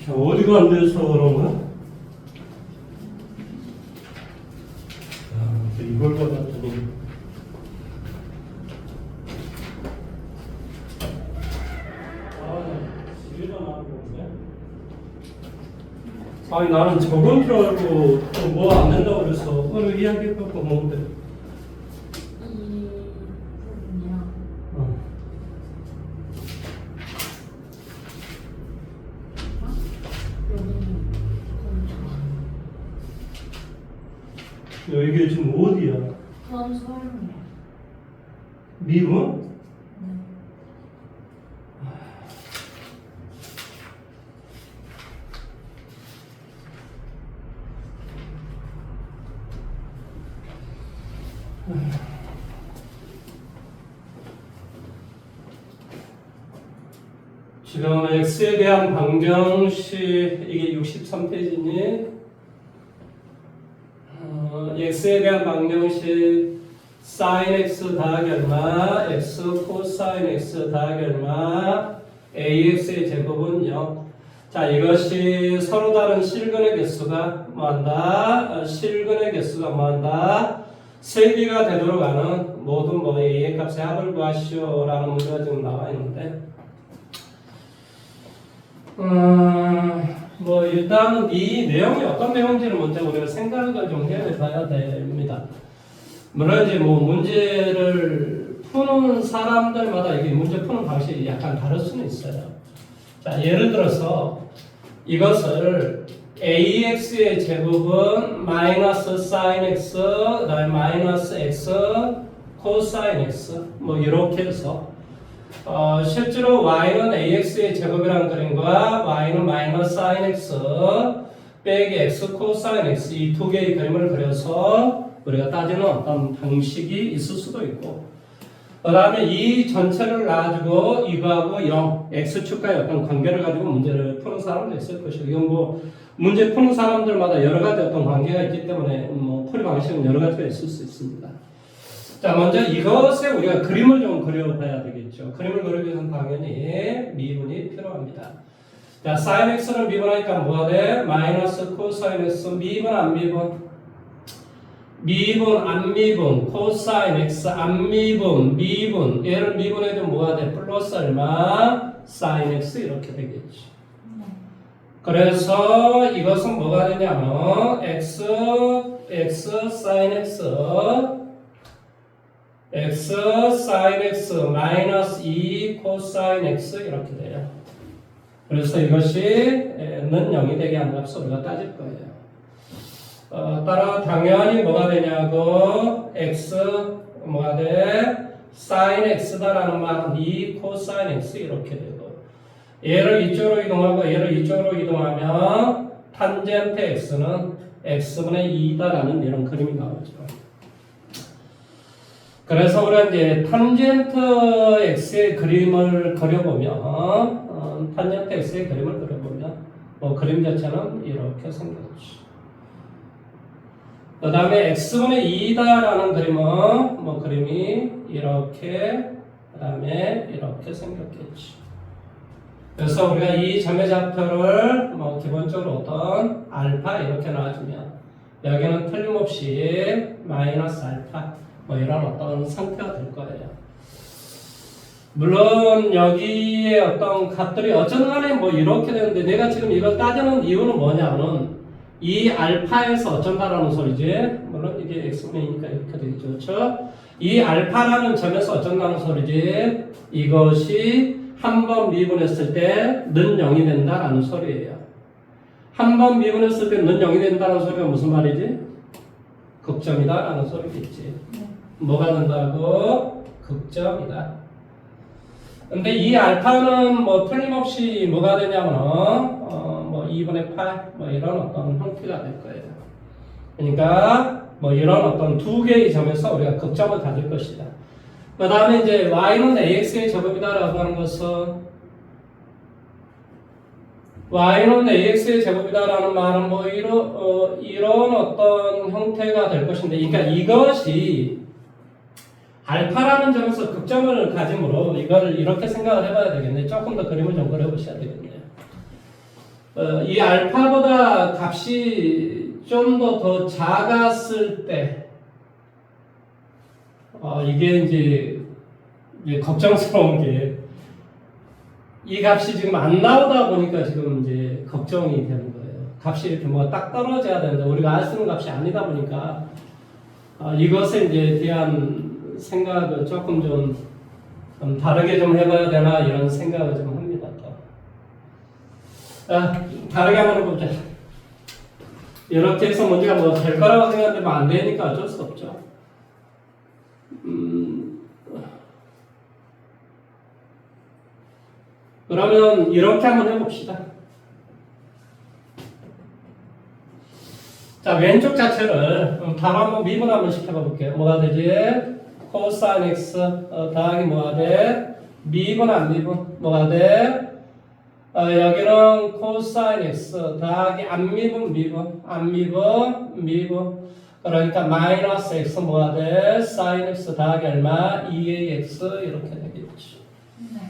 자, 어디가 안 돼서 그런가? 이걸 받았더니 아니 나는 저건 줄 알고 뭐 안 된다고 그래서 오늘 이야기해갖고 뭔데? 이 부분이요. 여기 지금 어디야? 전 서울이요. 미분? 네. 지금 x에 대한 방정식 이게 63페이지니 x에 대한 방정식 sin x 더하기 얼마 x 코사인 x 더하기 얼마 ax의 제곱은 0. 자, 이것이 서로 다른 실근의 개수가 뭐한다? 실근의 개수가 뭐한다? 세개가 되도록 하는 모든 뭐 a의 값의 합을 구하시오라는 문제가 지금 나와 있는데 뭐 일단 이 내용이 어떤 내용인지를 먼저 우리가 생각을 좀 해봐야 됩니다. 물론 이제 뭐 문제를 푸는 사람들마다 이게 문제 푸는 방식이 약간 다를 수는 있어요. 자, 예를 들어서 이것을 ax의 제곱은 마이너스 sin x 그다음에 마이너스 x 코사인 x 뭐 이렇게 해서 실제로 y는 ax의 제곱이라는 그림과 y는 마이너스 sin x 빼기 x 코사인 x 이 두 개의 그림을 그려서 우리가 따지는 어떤 방식이 있을 수도 있고 그 다음에 이 전체를 가지고 이거하고 0, x축과의 어떤 관계를 가지고 문제를 푸는 사람도 있을 것이고 이건 뭐 문제 푸는 사람들마다 여러 가지 어떤 관계가 있기 때문에 뭐 풀이 방식은 여러 가지가 있을 수 있습니다. 자, 먼저 이것에 우리가 그림을 좀 그려봐야 되겠죠. 그림을 그리기 위해서는 당연히 미분이 필요합니다. 자, sin x를 미분하니까 뭐가 돼? 마이너스 코사인 x 미분 안 미분? 미분 안 미분 코사인 x 안 미분 미분 얘를 미분해주면 뭐가 돼? 플러스 얼마? sin x 이렇게 되겠지. 그래서 이것은 뭐가 되냐면 x sin x sin x 마이너스 2 코사인 x 이렇게 돼요. 그래서 이것이 는 0이 되게 하는 값을 우리가 따질 거예요. 따라 당연히 뭐가 되냐고 x 뭐가 돼? sin x다라는 말은 2 코사인 x 이렇게 되고 얘를 이쪽으로 이동하고 얘를 이쪽으로 이동하면 탄젠트 x는 x분의 2다라는 이런 그림이 나오죠. 그래서 우리가 이제 탄젠트 x의 그림을 그려보면 탄젠트 x의 그림을 그려보면 뭐 그림 자체는 이렇게 생겼죠. 그 다음에 x분의 2다라는 그림은 뭐 그림이 이렇게 그 다음에 이렇게 생겼겠죠. 그래서 우리가 이 점의 좌표를 뭐 기본적으로 어떤 알파 이렇게 놔주면 여기는 틀림없이 마이너스 알파 뭐 이런 어떤 상태가 될 거예요. 물론 여기에 어떤 값들이 어쩌든 간에 뭐 이렇게 되는데 내가 지금 이걸 따지는 이유는 뭐냐면 이 알파에서 어쩐다라는 소리지. 물론 이게 x분의 2니까 이렇게 되겠죠. 그렇죠? 이 알파라는 점에서 어쩐다는 소리지. 이것이 한 번 미분했을 때 는 0이 된다라는 소리예요. 한 번 미분했을 때 는 0이 된다는 소리가 무슨 말이지? 극점이다라는 소리겠지. 뭐가 된다고? 극점이다. 근데 이 알파는 뭐 틀림없이 뭐가 되냐면 뭐 2분의 8 뭐 이런 어떤 형태가 될 거예요. 그러니까 뭐 이런 어떤 두 개의 점에서 우리가 극점을 가질 것이다. 그 다음에 이제 y는 ax의 제곱이다라고 하는 것은 y는 ax의 제곱이다라는 말은 뭐 이런 어떤 형태가 될 것인데, 그러니까 이것이 알파라는 점에서 극점을 가지므로 이걸 이렇게 생각을 해봐야 되겠네. 조금 더 그림을 좀 그려보셔야 되겠네요. 이 알파보다 값이 좀 더 작았을 때, 이게 이제 걱정스러운 게, 이 값이 지금 안 나오다 보니까 지금 이제 걱정이 되는 거예요. 값이 이렇게 뭐가 딱 떨어져야 되는데, 우리가 안 쓰는 값이 아니다 보니까, 이것에 이제 대한 생각을 조금 좀 다르게 좀 해봐야 되나, 이런 생각을 좀 합니다. 다르게 한번 해보자. 이렇게 해서 문제가 뭐 될 거라고 생각하는데 뭐 안 되니까 어쩔 수 없죠. 그러면 이렇게 한번 해봅시다. 자, 왼쪽 자체를 바로 한번 미분 한번 시켜봐 볼게요. 뭐가 되지? 코사인 x 더하기 뭐가 돼? 미분 안 미분? 뭐가 돼? 여기는 코사인 x 더하기 안 미분 미분 안 미분 미분 그러니까 마이너스 x 뭐가 돼? 사인 x 더하기 얼마? 2ax 이렇게 되겠지. 네.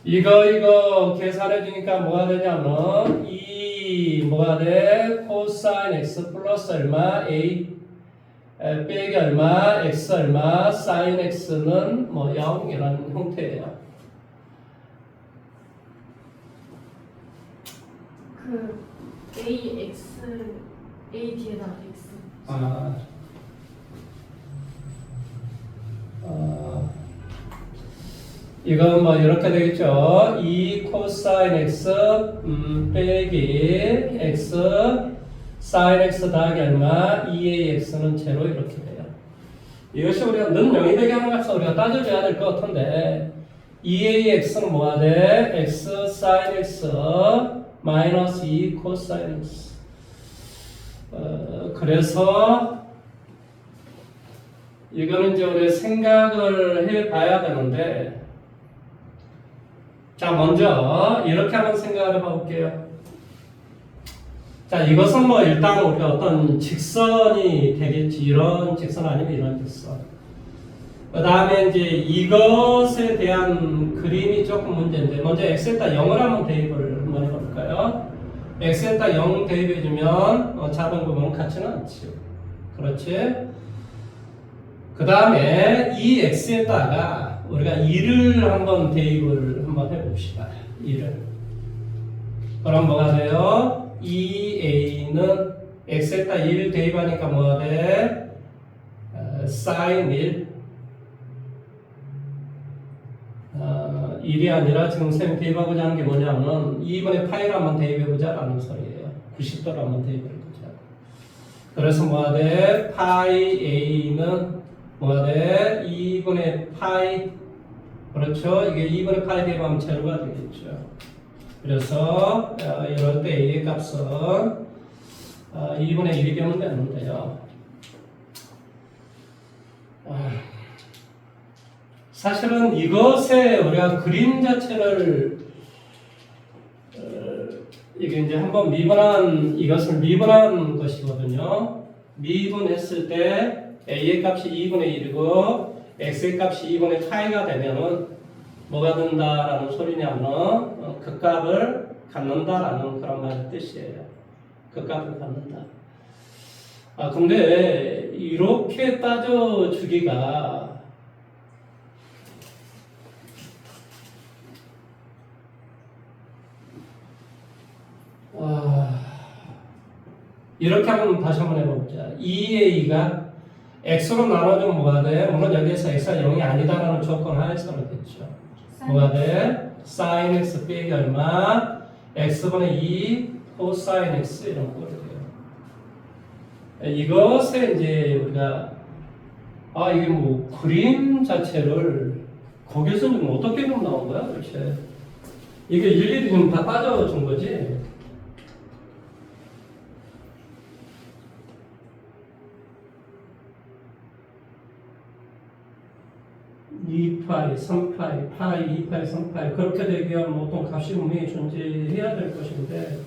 이거 계산해 주니까 뭐가 되냐면 이 뭐가 돼? 코사인 x 플러스 얼마? a 빼기 얼마? x 얼마? 사인 x는 뭐 0 이런 형태예요. 그 A 뒤에다가 X. 이건 뭐 이렇게 되겠죠. 2 코사인 x 빼기 x 사인 x 더하기 얼마? 2ax는 제로 이렇게 돼요. 이것이 우리가 는 0이 되게 하는 값을 우리가 따져줘야 될 것 같은데 2ax는 뭐가 돼? x 사인 x 마이너스 2 코사인 x. 그래서 이거는 이제 우리 생각을 해봐야 되는데, 자 먼저 이렇게 한번 생각을 해볼게요. 자 이것은 뭐 일단 우리가 어떤 직선이 되겠지. 이런 직선 아니면 이런 직선. 그 다음에 이제 이것에 대한 그림이 조금 문제인데, 먼저 x에다 0을 한번 대입을 한번 해볼까요? x에다 0 대입해주면 작은 부분은 같지는 않지요. 그렇지? 그 다음에 이 x에다가 우리가 2를 한번 대입을 한번 해봅시다. 2를. 그럼 뭐가 돼요? 2a는 x에다 1 대입하니까 뭐가 돼? sin 1. 1이 아니라 지금 쌤이 대입하고자 하는 게 뭐냐면 2분의 파이를 한번 대입해보자 라는 소리예요. 90도를 한번 대입해보자. 그래서 뭐가 돼? 파이 a는 뭐가 돼? 2분의 파이. 그렇죠? 이게 2분의 파이 대입하면 제로가 되겠죠. 그래서 이럴 때 a의 값은 2분의 1이 되면 되는데요. 사실은 이것에 우리가 그림 자체를 이게 이제 한번 이것을 미분한 것이거든요. 미분했을 때 a의 값이 2분의 1이고 x의 값이 2분의 파이가 되면은 뭐가 된다라는 소리냐면 그 값을 갖는다라는 그런 말의 뜻이에요. 그 값을 갖는다. 근데 이렇게 따져주기가 이렇게 한번 다시 한번 해보자. 2a가 x로 나눠주면 뭐가 돼? 물론 여기에서 x가 0이 아니다라는 조건 하에서는 됐죠. 뭐가 돼? sin x 빼기 얼마? x분의 2 cosine x 이런 꼴이 돼요. 이것에 이제 우리가 이게 뭐 그림 자체를 거기서 좀 어떻게 좀 나온 거야 도대체? 이게 일일이 좀 다 따져준 거지? 2파이, 3파이, 파이, 2파이, 3파이 그렇게 되기 위한 어떤 값이 분명히 존재해야 될 것인데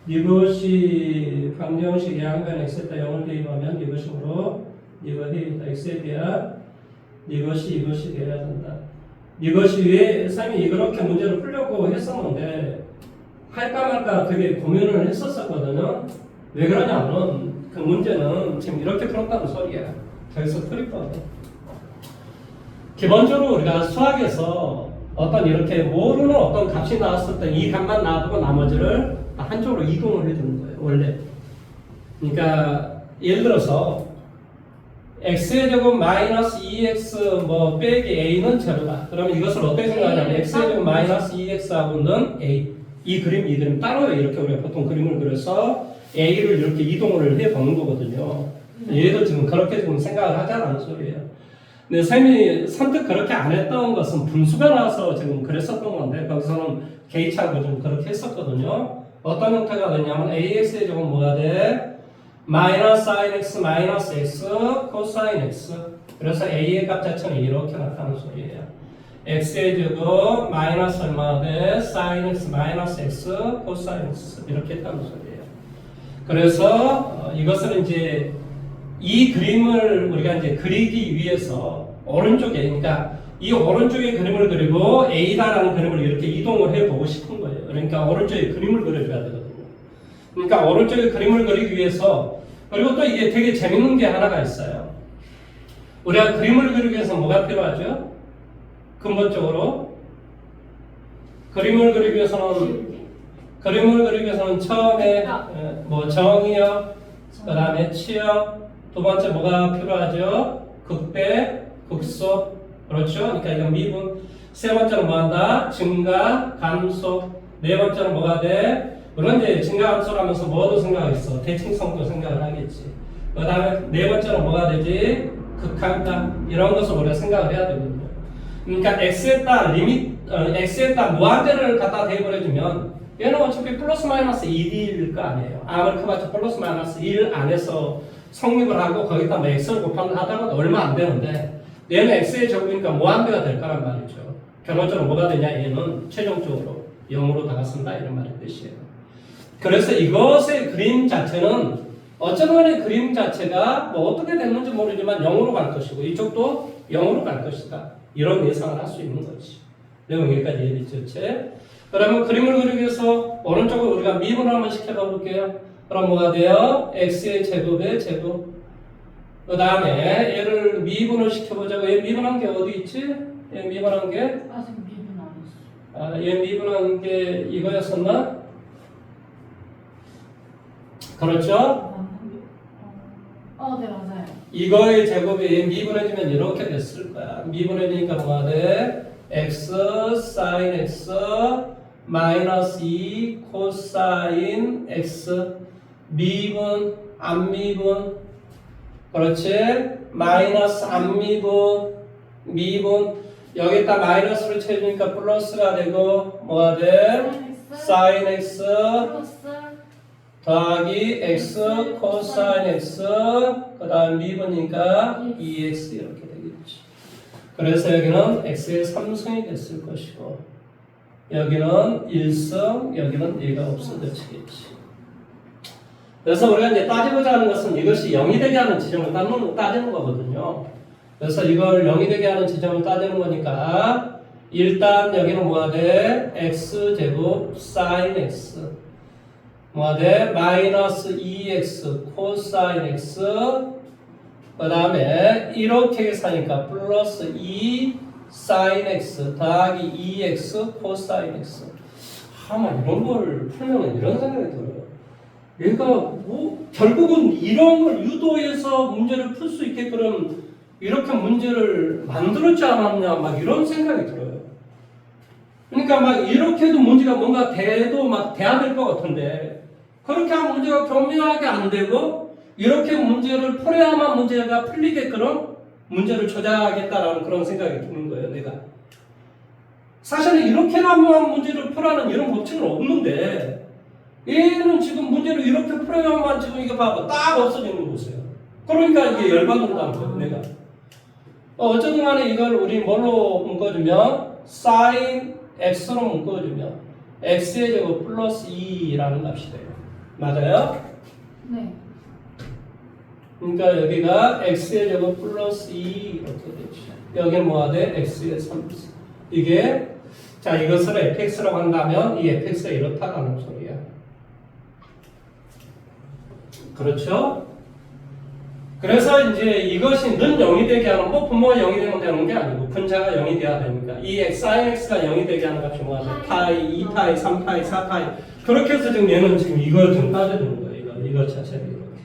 이것이 방정식 양변 x에다 0을 대입하면 이것으로 이것이 x에 대한 이것이 돼야 된다. 이것이 왜 쌤이 이렇게 문제를 풀려고 했었는데 할까 말까 되게 고민을 했었거든요. 왜 그러냐면 그 문제는 지금 이렇게 풀었다는 소리야. 저기서 풀릴 거거든. 기본적으로 우리가 수학에서 어떤 이렇게 모르는 어떤 값이 나왔을 때 이 값만 놔두고 나머지를 다 한쪽으로 이동을 해주는 거예요. 원래. 그러니까 예를 들어서 x의 제곱 마이너스 2x 뭐 빼기 a는 제로다. 그러면 이것을 어떻게 생각하냐면 x의 제곱 마이너스 2x하고는 a. 이 그림 따로요. 이렇게 우리가 보통 그림을 그려서 a를 이렇게 이동을 해보는 거거든요. 얘도 지금 그렇게 지금 생각을 하자는 소리예요. 근데 쌤이 선뜻 그렇게 안 했던 것은 분수가 나와서 지금 그랬었던 건데 거기서는 개의차고 좀 그렇게 했었거든요. 어떤 형태가 되냐면 ax의 제곱 뭐가 돼? 마이너스 sin x 마이너스 x 코사인 x. 그래서 a의 값 자체는 이렇게 나타나는 소리예요. x의 제곱 마이너스 얼마가 돼? sin x 마이너스 x 코사인 x 이렇게 했다는 소리예요. 그래서 이것을 이제 이 그림을 우리가 이제 그리기 위해서 오른쪽에 그러니까 이 오른쪽에 그림을 그리고 A다라는 그림을 이렇게 이동을 해보고 싶은 거예요. 그러니까 오른쪽에 그림을 그려줘야 되거든요. 그러니까 오른쪽에 그림을 그리기 위해서 그리고 또 이게 되게 재밌는 게 하나가 있어요. 우리가 그림을 그리기 위해서 뭐가 필요하죠? 근본적으로 그림을 그리기 위해서는 처음에 뭐 정의역, 그 다음에 치역, 두 번째 뭐가 필요하죠? 극배, 극소. 그렇죠? 그러니까 이건 미분. 세 번째는 뭐 한다? 증가, 감소. 네 번째는 뭐가 돼? 물론 이제 증가, 감소를 하면서 뭐도 생각했어? 대칭성도 생각을 하겠지. 그 다음에 네 번째는 뭐가 되지? 극한가. 이런 것을 우리가 생각을 해야 되거든요. 그러니까 x에다 x에다 무한대를 갖다 대입해주면 얘는 어차피 플러스 마이너스 1일 거 아니에요. 아무리 커봤자 플러스 마이너스 1 안에서 성립을 하고 거기다 뭐 x를 곱한다 하더라도 얼마 안 되는데 얘는 x의 제곱이니까 무한대가 될 거란 말이죠. 결론적으로 뭐가 되냐? 얘는 최종적으로 0으로 다가선다 이런 말의 뜻이에요. 그래서 이것의 그림 자체는 어쩌면 간에 그림 자체가 뭐 어떻게 됐는지 모르지만 0으로 갈 것이고 이쪽도 0으로 갈 것이다. 이런 예상을 할 수 있는 거지. 내가 여기까지 이해됐죠? 그러면 그림을 그리기 위해서 오른쪽으로 우리가 미분을 한번 시켜봐 볼게요. 그럼 뭐가 돼요? x의 제곱의 제곱. 그 다음에 얘를 미분을 시켜보자고. 얘 미분한 게 어디 있지? 얘 미분한 게? 아직 미분 안 했어. 얘 미분한 게 이거였었나? 그렇죠? 네 맞아요. 이거의 제곱이 얘 미분해지면 이렇게 됐을 거야. 미분해지니까 뭐가 돼? x sin x 마이너스 2 코사인 x 미분 안 미분 그렇지? 마이너스 안 미분 미분 여기다 마이너스를 채우니까 플러스가 되고 뭐가 돼? sin x 플러스 더하기 x 코사인 x 그 다음 미분이니까 2x 이렇게 되겠지. 그래서 여기는 x의 3승이 됐을 것이고 여기는 1승 여기는 얘가 없어졌겠지. 그래서 우리가 이제 따지고자 하는 것은 이것이 0이 되게 하는 지점을 따지는 거거든요. 그래서 이걸 0이 되게 하는 지점을 따지는 거니까 일단 여기는 뭐가 돼? x제곱 sin x 뭐가 돼? 마이너스 2x 코사인 x 그 다음에 이렇게 계산하니까 플러스 2 sin x 더하기 2x 코사인 x 아마 이런 걸 풀면 이런 생각이 들어요. 얘가 뭐 결국은 이런 걸 유도해서 문제를 풀 수 있게끔 이렇게 문제를 만들었지 않았냐 막 이런 생각이 들어요. 그러니까 막 이렇게도 문제가 뭔가 돼도 막 돼야 될 것 같은데 그렇게 하면 문제가 교묘하게 안 되고 이렇게 문제를 풀어야만 문제가 풀리게끔 문제를 조작하겠다라는 그런 생각이 드는 거예요. 내가 사실은 이렇게만 문제를 풀어라는 이런 법칙은 없는데 얘는 지금 문제를 이렇게 풀어야만 지금 이거 봐봐 딱 없어지는 거세요. 그러니까 이게 열받는다는 거예요. 내가 어쨌든 간에 이걸 우리 뭘로 묶어주면 sin x로 묶어주면 x의 제곱 플러스 2라는 값이 돼요. 맞아요? 네. 그러니까 여기가 x의 제곱 플러스 2 이렇게 되죠. 여기는 뭐가 돼? x의 3. 이게 자, 이것을 fx라고 한다면 이 fx가 이렇다라는 소리야. 그렇죠? 그래서 이제 이것이 는 0이 되게 하는 뭐 분모가 0이 되는 게 아니고 분자가 0이 돼야 되니까 이 sin x가 0이 되게 하는 값이 뭐가 돼? 파이, 2파이, 3파이, 4파이 그렇게 해서 지금 얘는 지금 이걸 좀 따져주는 거예요. 이거 자체를 이렇게.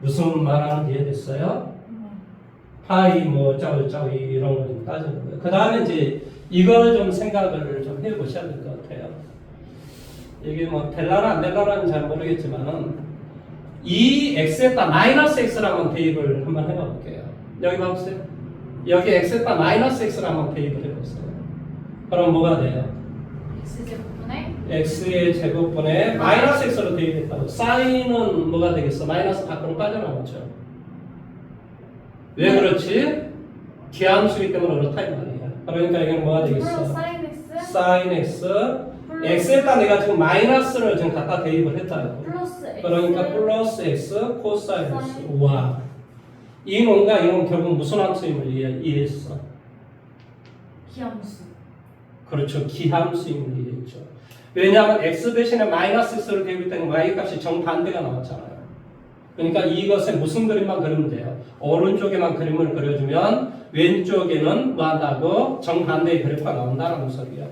무슨 말하는지 이해됐어요? 파이 뭐 짜고 이런 거 좀 따지는 거예요. 그 다음에 이제 이걸 좀 생각을 좀 해보셔야 될 것 같아요. 이게 뭐 될라나 안 될라는 잘 모르겠지만은 이 x에다 마이너스 x를 한번 대입을 한번 해볼게요. 여기 봐보세요. 여기 x에다 마이너스 x를 한번 대입을 해보세요. 그럼 뭐가 돼요? x제곱분의 x의 제곱분에 마이너스 x로 대입했다고. 사인은 뭐가 되겠어? 마이너스 밖으로 빠져나오죠. 왜 그렇지? 기함수이기 때문에 그렇다 이 말이야. 그러니까 이건 뭐가 되겠어? sin x sin x x에다 내가 지금 마이너스를 지금 갖다 대입을 했다고. 플러스 x 그러니까 플러스 x 코사인 x. 우와. 이 놈과 이 놈 결국 무슨 함수임을 이해했어? 기함수. 그렇죠. 기함수임을 이해했죠. 왜냐하면 x 대신에 마이너스 x를 대입했더니 y 값이 정반대가 나왔잖아요. 그러니까 이것에 무슨 그림만 그리면 돼요. 오른쪽에만 그림을 그려주면 왼쪽에는 뭐 한다고? 정반대의 그래프가 나온다는 소리야.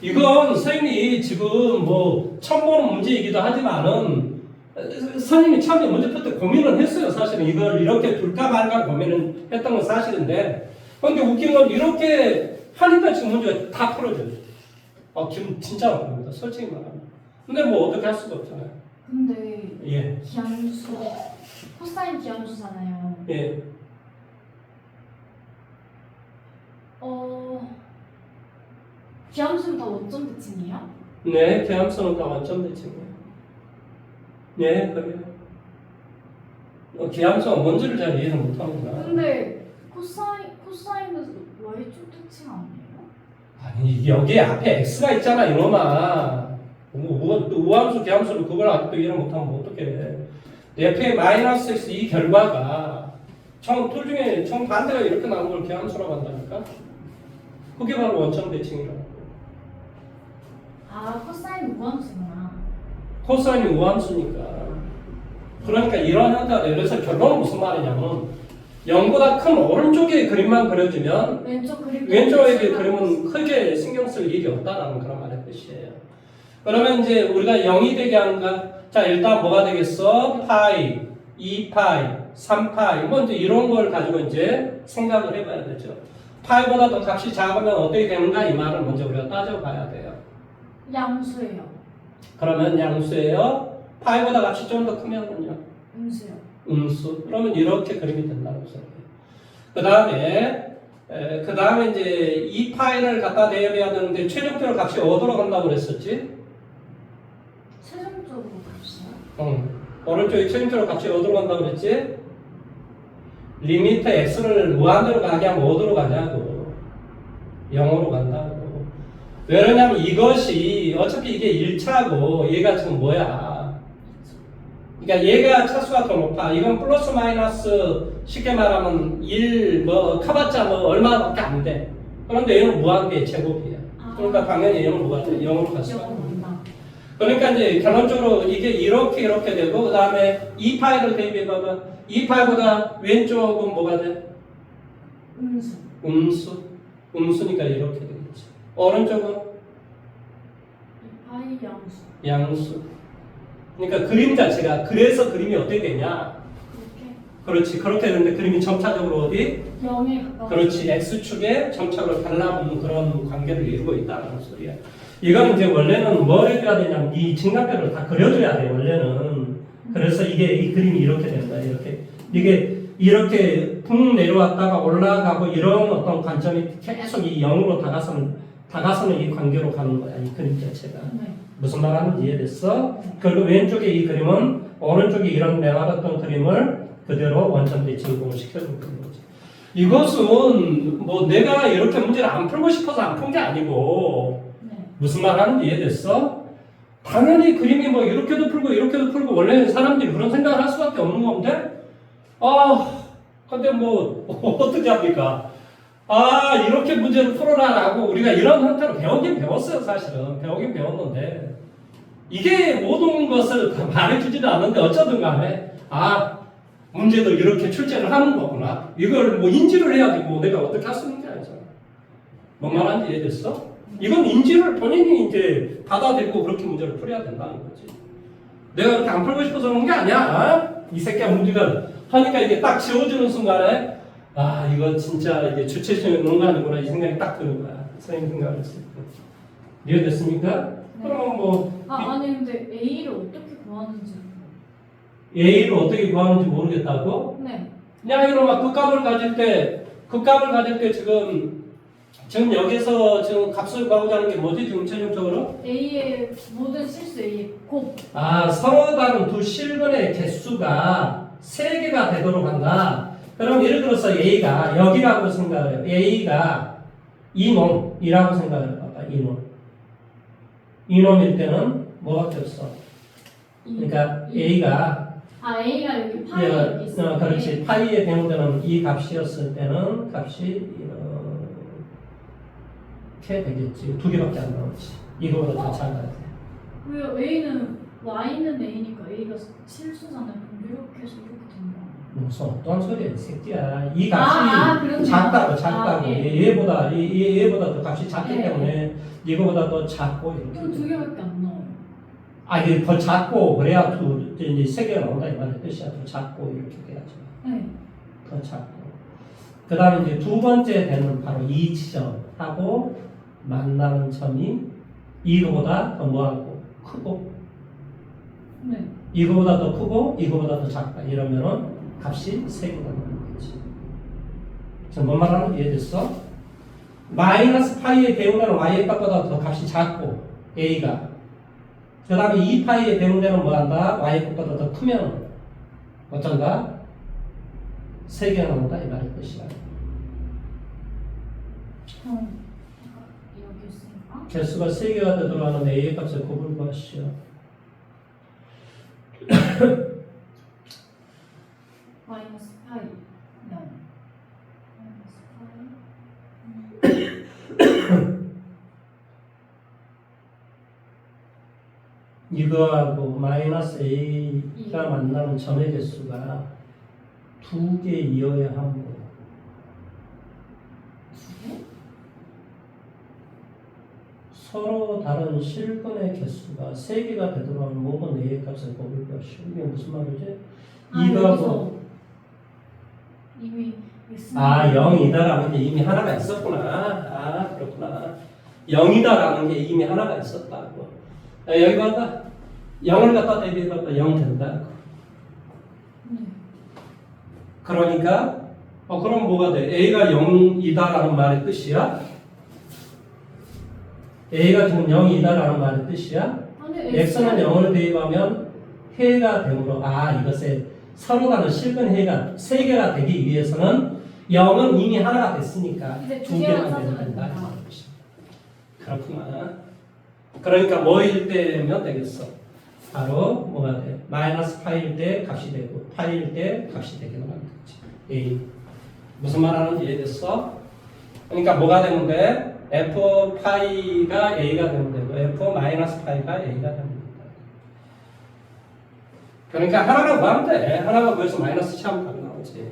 이건 선생님이 지금 뭐 처음 보는 문제이기도 하지만은 선생님이 처음에 문제 풀 때 고민을 했어요. 사실은 이걸 이렇게 둘까 말까 고민을 했던 건 사실인데 근데 웃긴 건 이렇게 하니까 지금 문제가 다 풀어져요. 기분 진짜 나쁩니다. 솔직히 말하면. 근데 뭐 어떻게 할 수가 없잖아요. 근데 예. 기함수 코사인 기함수잖아요. 예. 기함수는 다 원점 대칭이에요? 네, 계함수는 다 원점 대칭이에요. 네, 그래요. 계함수가 뭔지를 잘 이해를 못합니다. 근데 코사인은 y축 대칭 아니에요? 아니, 여기 앞에 x가 있잖아, 이놈아. 우함수, 계함수를 그걸 아직도 이해를 못하면 뭐 어떡해. f의 마이너스 x 이 결과가 둘 중에 정반대가 이렇게 나온 걸 계함수라고 한다니까? 그게 바로 원점 대칭이라고. 코사인 우함수구나. 코사인이 우함수니까. 그러니까 이런 형태가 돼요. 그래서 결론은 무슨 말이냐면 0보다 큰 오른쪽의 그림만 그려주면 왼쪽의 그림은 크게 신경 쓸 일이 없다라는 그런 말의 뜻이에요. 그러면 이제 우리가 0이 되게 하는가? 자, 일단 뭐가 되겠어? 파이, 2파이, 3파이 뭐 이제 이런 걸 가지고 이제 생각을 해봐야 되죠. 파이보다 더 값이 작으면 어떻게 되는가? 이 말을 먼저 우리가 따져봐야 돼요. 양수예요. 그러면 양수예요. 파이보다 값이 좀 더 크면은요. 음수요. 음수. 그러면 이렇게 그림이 된다는 소리예요. 그 다음에 이제 이 파이를 갖다 대입해야 되는데 최종적으로 값이 어디로 간다고 그랬었지? 최종적으로 값이요? 오른쪽에 최종적으로 값이 어디로 간다고 그랬지? 리미트 x를 무한대로 가게 하면 어디로 가냐고. 0으로 간다고. 왜냐면 이것이 어차피 이게 1차고 얘가 지금 뭐야? 그러니까 얘가 차수가 더 높아. 이건 플러스 마이너스 쉽게 말하면 1 뭐 커봤자 뭐 얼마밖에 안 돼. 그런데 얘는 무한대의 제곱이야. 그러니까 당연히 얘는 뭐가 돼? 0으로 갈 수가 있는. 그러니까 이제 결론적으로 이게 이렇게 되고 그 다음에 2파이를 대입해봐봐. 2파이보다 왼쪽은 뭐가 돼? 음수. 음수니까 이렇게 되겠지. 오른쪽은? 2파이 양수. 양수. 그러니까 그림 자체가 그래서 그림이 어떻게 되냐? 그렇지. 그렇게 되는데 그림이 점차적으로 어디? 0에 가까워. 그렇지. x축에 점차로 달라붙는 그런 관계를 이루고 있다는 소리야. 이건 이제 원래는 뭘 해줘야 되냐면 이 직각표를 다 그려줘야 돼. 원래는. 그래서 이 그림이 이렇게 된다. 이게 이렇게 붕 내려왔다가 올라가고 이런 어떤 관점이 계속 이 0으로 다가서는 이 관계로 가는 거야. 이 그림 자체가. 네. 무슨 말하는지 이해됐어? 그리고 왼쪽에 이 그림은 오른쪽에 이런 내화했던 그림을 그대로 원점 대칭으로 시켜준 거지. 이것은 뭐 내가 이렇게 문제를 안 풀고 싶어서 안 푼 게 아니고 무슨 말 하는지 이해됐어? 당연히 그림이 뭐 이렇게도 풀고 원래 사람들이 그런 생각을 할 수밖에 없는 건데 근데 뭐 어떻게 합니까? 아 이렇게 문제를 풀어라라고 우리가 이런 형태로 배우긴 배웠어요. 사실은 배우긴 배웠는데 이게 모든 것을 다 말해주지는 않는데 어쩌든 간에 아 문제도 이렇게 출제를 하는 거구나. 이걸 뭐 인지를 해야지 뭐 내가 어떻게 할 수 있는 게 아니잖아. 뭔 말인지 이해됐어? 이건 인지를 본인이 이제 받아들이고 그렇게 문제를 풀어야 된다는 거지. 내가 그렇게 안 풀고 싶어서 그런 게 아니야. 이 새끼야 문제가 하니까 이게 딱 지워지는 순간에 아 이거 진짜 이게 주체적인 농간이구나 이 생각이 딱 드는 거야. 선생님 생각을 했을 때. 이해됐습니까? 네. 그럼 뭐 아니 근데 A를 어떻게 구하는지. A를 어떻게 구하는지 모르겠다고? 네. 그냥 이런 그 값을 가질 때 지금 여기서 지금 값을 구하고자 하는 게 뭐지 지금 최종적으로? A의 모든 실수 A의 곱. 아 서로 다른 두 실근의 개수가 3개가 되도록 한다. 그럼 예를 들어서 A가 여기라고 생각을 해요. A가 2놈이라고 생각을 해봐봐. 2놈. 2놈일 때는 뭐밖에 없어. 그러니까 A가 A가 여기 파이 여기 있어. 그렇지. 파이에 대응되는 이 값이었을 때는 값이 이렇게 되겠지. 2개밖에 안 나오지. 이거보다 더 작아야 돼. 왜 A는 Y는 A니까 A가 실수잖아요. 그럼 이렇게 해서 이렇게 된다. 무슨 어떤 소리야 이 새끼야. 이 값이 그렇네요. 작다고. 예. 얘보다 더 값이 작기 예. 때문에 이거보다 더 작고 이렇게. 그럼 2개밖에 안 나와요. 이게 더 작고 그래야 이제 3개가 나온다 이 말의 뜻이야. 더 작고 이렇게 돼야지. 네. 더 작고. 그 다음에 이제 두 번째 되는 바로 이 지점하고 만나는 점이 이거보다 더 뭐하고 크고 네. 이거보다 더 크고 이거보다 더 작다 이러면은 값이 3개가 나오는 거지. 지금 뭔 말하는지 이해됐어? 마이너스 파이에 대응되는 y의 값보다 더 값이 작고 a가 그 다음에 2파이에 대응되는 뭐한다? y의 값보다 더 크면 어쩐다? 3개가 나온다 이 말의 뜻이야. 여기 있으니까. 개수가 3개가 되도록 하는 a의 값을 곱을 구하시오. 마이너스 파이. 네. 마이너스 파이. 이거하고 마이너스 a가 만나는 점의 개수가 2개이어야 하므로 서로 다른 실근의 개수가 3개가 되도록 하는 모든 a의 값을 곱을 것이오. 이게 무슨 말이지? 이거하고 이미 있으니까. 0이다라는 게 이미 하나가 있었구나. 그렇구나. 0이다라는 게 이미 하나가 있었다고. 여기 봐봐. 0을 갖다 대비해봐봐. 0 된다. 네. 그러니까 그럼 뭐가 돼? A가 0이다라는 말의 뜻이야? A가 지금 0이다라는 말의 뜻이야? X는 0을 대입하면 해가 되므로 이것에 서로 다른 실근 해가 3개가 되기 위해서는 0은 이미 하나가 됐으니까 이제 2개만 되면 된다. 그렇구나. 그러니까 뭐일 때면 되겠어? 바로 뭐가 돼? 마이너스 파일 때 값이 되고 파일 때 값이 되게 나가는 거지. A. 무슨 말 하는지 이해됐어? 그러니까 뭐가 되면 돼? F 파이가 A가 되면 되고 F 마이너스 파이가 A가 되면 된다. 그러니까 하나가 구하면 돼. 하나가 구해서 마이너스 취하면 답이 나오지.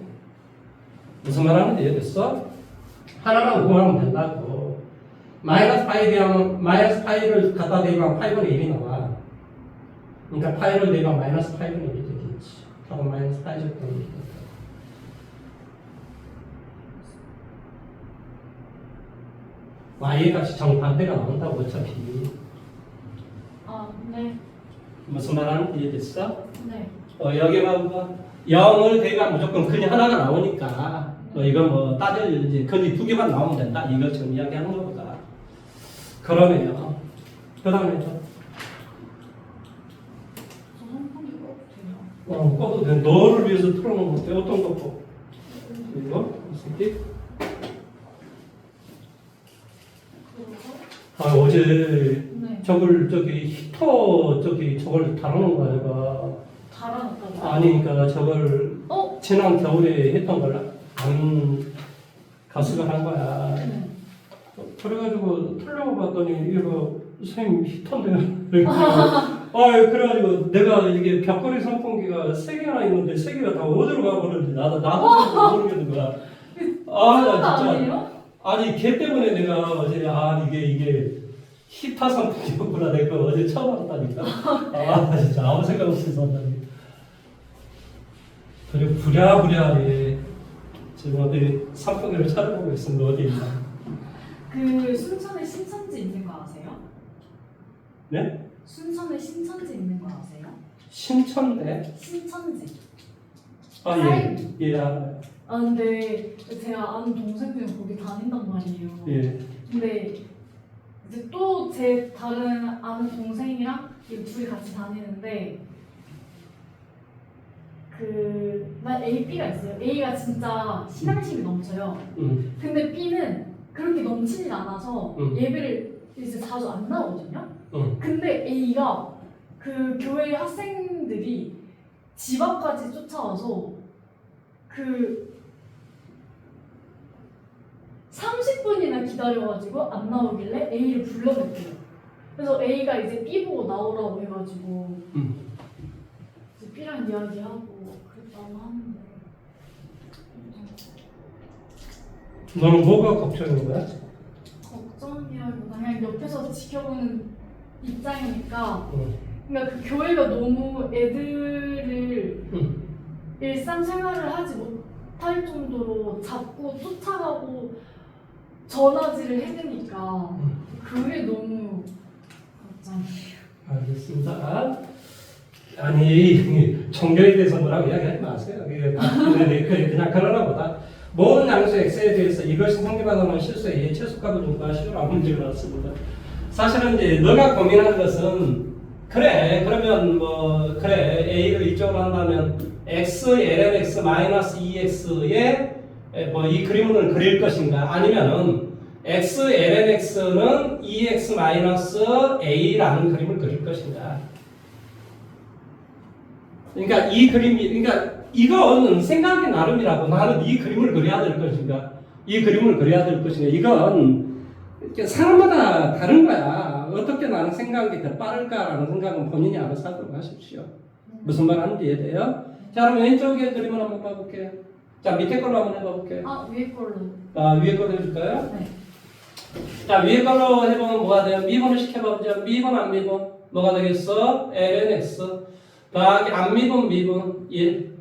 무슨 말 하는지 이해됐어? 하나만 구하면 된다고. 마이너스 파이를 갖다 대입하면 8분의 1이 나와. 그러니까 파이를 대입하면 마이너스 8분의 1이 되겠지. 하고 마이너스 8제곱 되는 게 되겠다. y의 값이 정반대가 나온다고 어차피. 네. 무슨 말 하는지 이해됐어? 네. 여기 봐봐. 0을 대입하면 무조건 근이 하나가 나오니까 이건 뭐 따질 이제 근이 2개만 나오면 된다. 이거 지금 이야기하는 거보다. 그러면요. 그 다음에 좀. 저 선풍기 꺼도 돼요? 꺼도 돼. 너를 위해서 틀어놓은 건데 어떤 거 봐. 이거? 이 새끼? 어제 네. 저걸 달아놓은 거야 내가. 달아놨다고? 아니 그러니까 저걸 지난 겨울에 했던 걸 안 가수가 한 거야. 네. 그래가지고 틀려고 봤더니 이게 뭐 선생님 히터인데요. 그래가지고 내가 이게 벽걸이 선풍기가 3개나 있는데 3개가 다 어디로 가버렸는지 나도 모르겠는 거야. 나 진짜. 아니에요? 아니 걔 때문에 내가 어제 이게 히타 선풍기였구나 내가 어제 처음 알았다니까. 진짜 아무 생각 없이 썼다니. 그리고 부랴부랴 지금 어디 선풍기를 찾아보고 있습니다. 어디 있나? 그 순천에 신천지 있는 거 아세요? 네? 순천에 신천지 있는 거 아세요? 신천대? 신천지. 예, 알아요. 근데 제가 아는 동생들이 거기 다닌단 말이에요. 예. 근데 이제 또 제 다른 아는 동생이랑 이 둘이 같이 다니는데 난 A, B가 있어요. A가 진짜 신앙심이 넘쳐요. 근데 B는 그렇게 넘치진 않아서 예배를 이제 자주 안 나오거든요. 근데 A가 그 교회 학생들이 집 앞까지 쫓아와서 30분이나 기다려가지고 안 나오길래 A를 불러냈대요. 그래서 A가 이제 B 보고 나오라고 해가지고 이제 B랑 이야기하고 그랬다고 하는데 너는 뭐가 걱정인 거야? 걱정이라기보다 그냥 옆에서 지켜보는 입장이니까 그러니까 그 교회가 너무 애들을 일상생활을 하지 못할 정도로 자꾸 쫓아가고 전화질을 해대니까 그게 너무 걱정이에요. 알겠습니다. 아니 종교에 대해서 뭐라고 이야기하지 마세요. 그냥 그러나 보다 모든 양수 x에 대해서 이것이 상대방을 실수에 최소값을 중과하시오라고 문제가 나왔습니다. 사실은 이제 너가 고민하는 것은 그러면 A를 이쪽으로 한다면 x ln x 마이너스 2x에 이 그림을 그릴 것인가 아니면은 x ln x는 2x 마이너스 a라는 그림을 그릴 것인가. 그러니까 이건 생각이 나름이라고. 나는 이 그림을 그려야 될 것인가, 이 그림을 그려야 될 것인가. 이건 사람마다 다른 거야. 어떻게 나는 생각이 더 빠를까라는 생각은 본인이 알아서 하도록 하십시오. 무슨 말 하는지 이해돼요? 자, 그럼 왼쪽에 그림을 한번 봐볼게요. 자, 밑에 걸로 한번 해봐볼게요. 위에 걸로. 위에 걸로 해줄까요? 네. 자, 위에 걸로 해보면 뭐가 돼요? 미분을 시켜봐보죠. 미분, 안 미분. 뭐가 되겠어? ln x 더하기 안 미분 1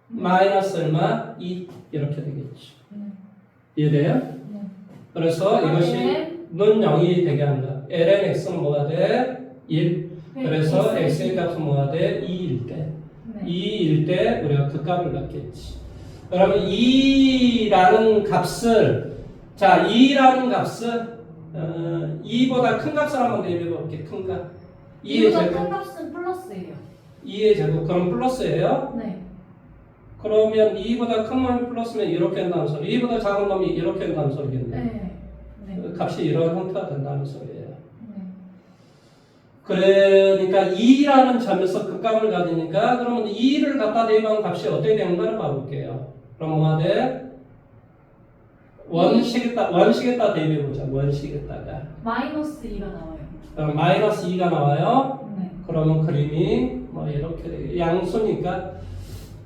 마이너스 얼마? 2 이렇게 되겠죠. 이해돼요? 네. 그래서 이것이 는 0이 되게 한다. ln x는 뭐가 돼? 1. 그래서 x의 값은 뭐가 돼? 2일 때. 2일 때 우리가 그 값을 갖겠지. 그러면 2라는 값을 2보다 큰 값을 한번 대입해 볼게. 큰 값. 2보다 큰 값은 플러스예요. 2의 제곱. 그럼 플러스예요? 네. 그러면 2보다 큰 놈이 플러스면 이렇게 한다는 소리. 2보다 작은 놈이 이렇게 한다는 소리겠네. 네. 값이 이런 형태가 된다는 소리예요. 그러니까 2라는 점에서 그 값을 가지니까 그러면 2를 갖다 대입하면 값이 어떻게 되는가를 봐볼게요. 그럼 뭐가 돼? 원식에다 대입해보자. 원식에다가 마이너스 2가 나와요. 그럼 마이너스 2가 나와요. 네. 그러면 그림이 이렇게 되게 양수니까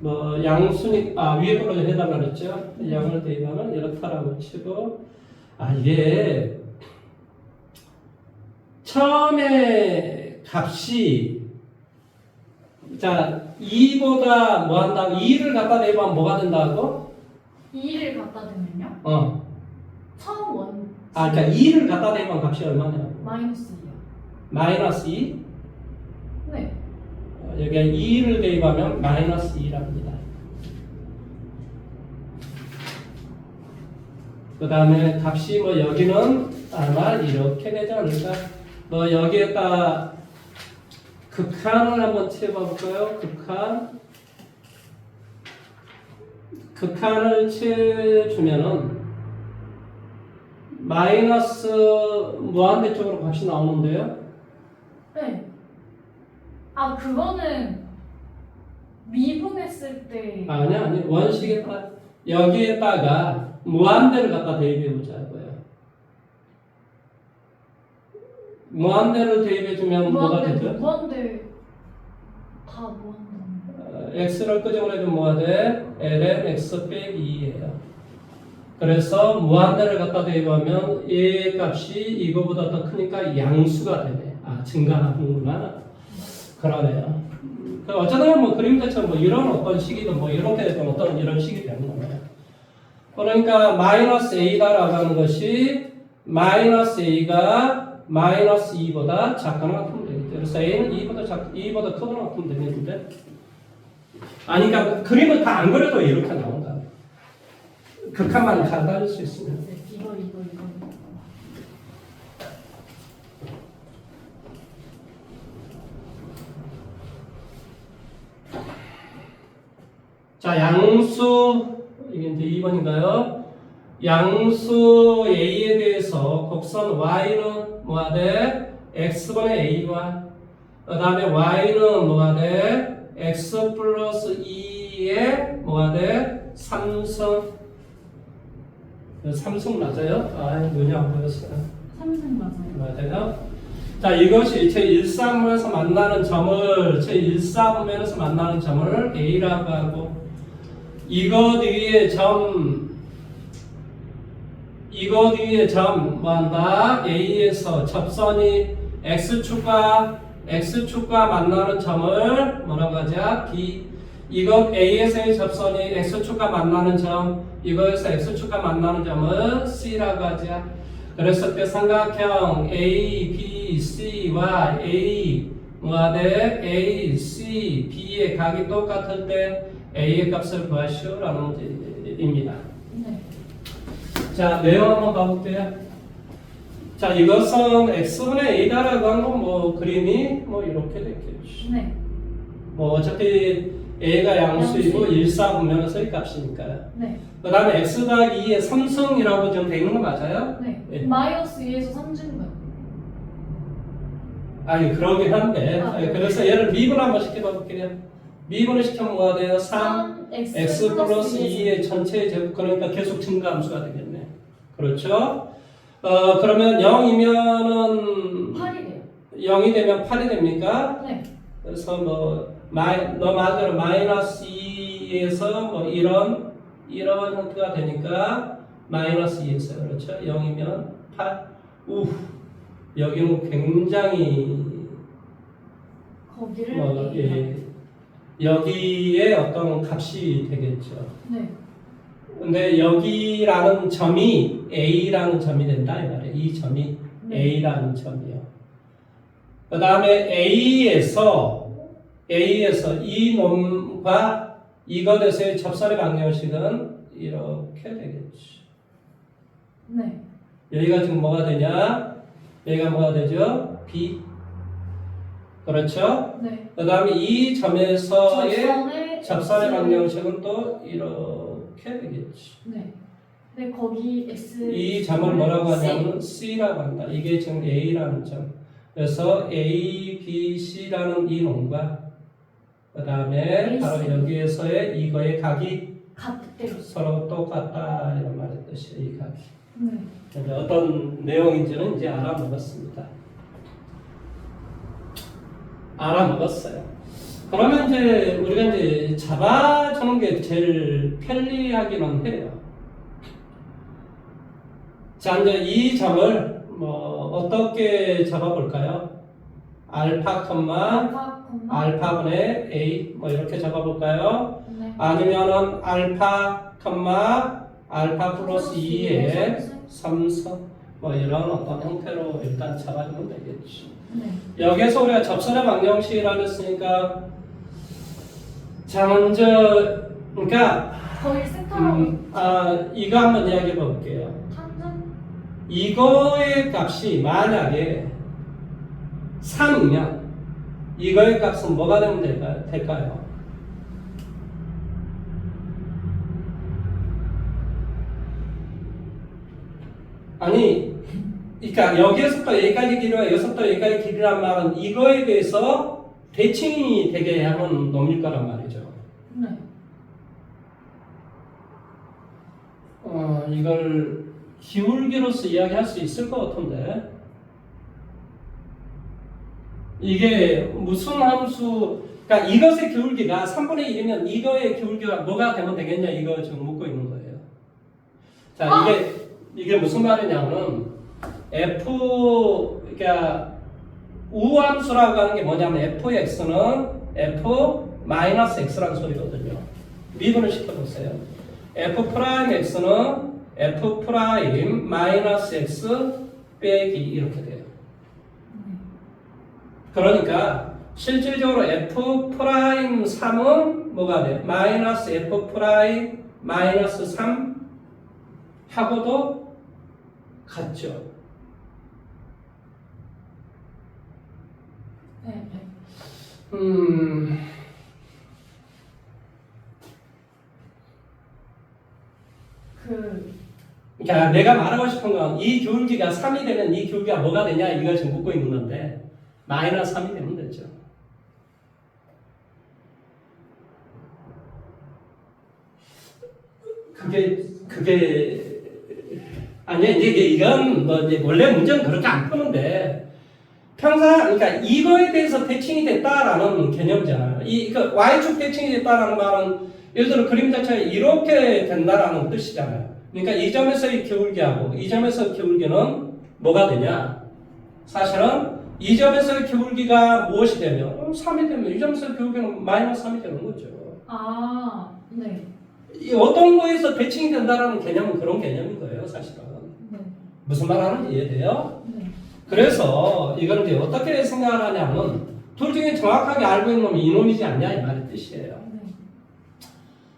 위에 걸로 해달라 그랬죠. 0을 대입하면 이렇다라고 치고 이게 처음에 값이 2보다 뭐 한다고? 2를 갖다 대입하면 뭐가 된다고? 2를 갖다 대면요? 처음 원. 그러니까 2를 갖다 대입하면 값이 얼마냐? 마이너스 2요. 마이너스 2? 네. 여기에 2를 대입하면 마이너스 2랍니다. 그 다음에 값이 여기는 아마 이렇게 되지 않을까? 여기에다 극한을 한번 채워볼까요? 극한을 채주면은 마이너스 무한대 쪽으로 값이 나오는데요? 네. 그거는 미분했을 때. 아니 원식에다 여기에다가 무한대를 갖다 대입해 보자고요. 무한대를 대입해 주면 뭐가 되죠? 무한대 다 무한대. x를 끄집어내면 뭐가 돼? ln x 빼기 2예요. 그래서 무한대를 갖다 대입하면 a 값이 이거보다 더 크니까 양수가 되네. 아, 증가하는구나. 그러네요. 어쩌다 뭐 그림자처럼 뭐 이런 어떤 식이든 뭐 이렇게 된 어떤 이런 식이 되는 거예요. 그러니까 마이너스 a다라고 하는 것이 마이너스 a가 마이너스 2보다 작거나 같으면 되겠죠. 그래서 a는 2보다 크거나 같으면 되겠는데. 아니, 그러니까 그림을 다 안 그려도 이렇게 나온다. 극한만 가다닐 수 있으면. 네, 이거. 자, 양수, 이게 이제 2번인가요? 양수 a에 대해서 곡선 y는 뭐가 돼? x분의 a와 그 다음에 y는 뭐가 돼? x 플러스 2에 뭐가 돼? 3승. 3승 맞아요? 아, 눈이 안 보였어요. 3승 맞아요. 맞아요? 자, 이것이 제1사분면에서 만나는 점을 제1사분면에서 만나는 점을 a라고 하고 이것 위에 점 뭐한다? A에서 접선이 X축과 만나는 점을 뭐라고 하자? B. 이것 A에서의 접선이 X축과 만나는 점, 이거에서 X축과 만나는 점을 C라고 하자. 그랬을 때 삼각형 A, B, C와 A, 뭐가 돼? A, C, B의 각이 똑같을 때 A의 값을 구하시오라는 문제입니다. 네. 자, 내용 한번 봐볼게요. 자, 이것은 x분의 a다라고 한 건 뭐 그림이 뭐 이렇게 됐겠죠. 네. 뭐 어차피 a가 양수이고 1사분면에서의 값이니까요. 네. 그 다음에 x 더하기 2의 3승이라고 지금 돼 있는 거 맞아요? 네. 네. 마이너스 2에서 3주인가요? 아니, 그러긴 한데. 아, 네. 그래서 얘를 미분 한번 시켜볼게요. 미분을 시키면 뭐가 돼요? 3 x 플러스 2의 전체 제곱. 그러니까 계속 증가함수가 되겠네. 그렇죠? 그러면 0이면은 8이래요. 0이 되면 8이 됩니까? 네. 그래서 뭐 너 말대로 마이너스 2에서 뭐 이런 형태가 되니까 마이너스 2에서 그렇죠? 0이면 8. 여기는 굉장히 거기를 뭐 A가. 예, 여기에 어떤 값이 되겠죠. 네. 근데 여기라는 점이 A라는 점이 된다 이 말이에요. 이 점이 네. A라는 점이요. 그 다음에 A에서 이 놈과 이것에서의 접선의 방정식은 이렇게 되겠죠. 네. 여기가 지금 뭐가 되냐? 여기가 뭐가 되죠? B. 그렇죠? 네. 그 다음에 이 점에서의 접선의 방정식은 또 이렇게 되겠죠. 네. 네, 거기 X. 이 점을 뭐라고 하냐면 C라고 한다. 이게 지금 A라는 점. 그래서 A, B, C라는 이 놈과 그 다음에 바로 여기에서의 이거의 각이 같대요. 서로 똑같다 이런 말의 뜻이에요. 이 각이. 네. 어떤 내용인지는 이제 알아먹었습니다. 알아먹었어요. 그러면 이제 우리가 이제 잡아주는 게 제일 편리하기는 해요. 자, 이제 이 점을 뭐 어떻게 잡아볼까요? 알파, 알파분의 A 뭐 이렇게 잡아볼까요? 네. 아니면은 알파, 알파 플러스 2의 3성 뭐 이런 어떤 형태로 일단 잡아주면 되겠죠. 네. 여기에서 우리가 접선의 방정식이라고 했으니까 자 먼저 그러니까 거의 센터로 이거 한번 이야기해 볼게요. 탄전? 이거의 값이 만약에 3이면 이거의 값은 뭐가 되면 될까요? 아니, 그러니까 여기에서부터 여기까지 길이와 여기서부터 여기까지 길이란 말은 이거에 대해서 대칭이 되게 하는 놈일 거란 말이죠. 네. 이걸 기울기로서 이야기할 수 있을 것 같은데 이게 무슨 함수 그러니까 이것의 기울기가 3분의 1이면 이거의 기울기가 뭐가 되면 되겠냐 이거 지금 묻고 있는 거예요. 자 이게 무슨 말이냐면 그러니까 우함수라고 하는 게 뭐냐면 fx는 f-x라는 소리거든요. 미분을 시켜보세요. f'x는 f'-x 빼기 이렇게 돼요. 그러니까 실질적으로 f'3은 뭐가 돼요? 마이너스 f'-3 하고도 같죠. 네. 그러니까 내가 말하고 싶은 건 이 기울기가 3이 되면 이 기울기가 뭐가 되냐 이걸 지금 묻고 있는 건데 마이너스 3이 되면 되죠. 그게 아니야 이제 이건 뭐 이제 원래 문제는 그렇게 안 푸는데 그러니까 이거에 대해서 대칭이 됐다라는 개념이잖아요. 그 y축 대칭이 됐다라는 말은 예를 들어 그림 자체가 이렇게 된다라는 뜻이잖아요. 그러니까 이 점에서의 기울기하고 이 점에서의 기울기는 뭐가 되냐? 사실은 이 점에서의 기울기가 무엇이 되면 3이 되면 이 점에서의 기울기는 마이너스 3이 되는 거죠. 네. 이 어떤 거에서 대칭이 된다라는 개념은 그런 개념인 거예요, 사실은. 네. 무슨 말 하는지 이해돼요? 네. 그래서 이걸 이제 어떻게 생각을 하냐면 둘 중에 정확하게 알고 있는 놈이 이놈이지 않냐 이 말의 뜻이에요. 네.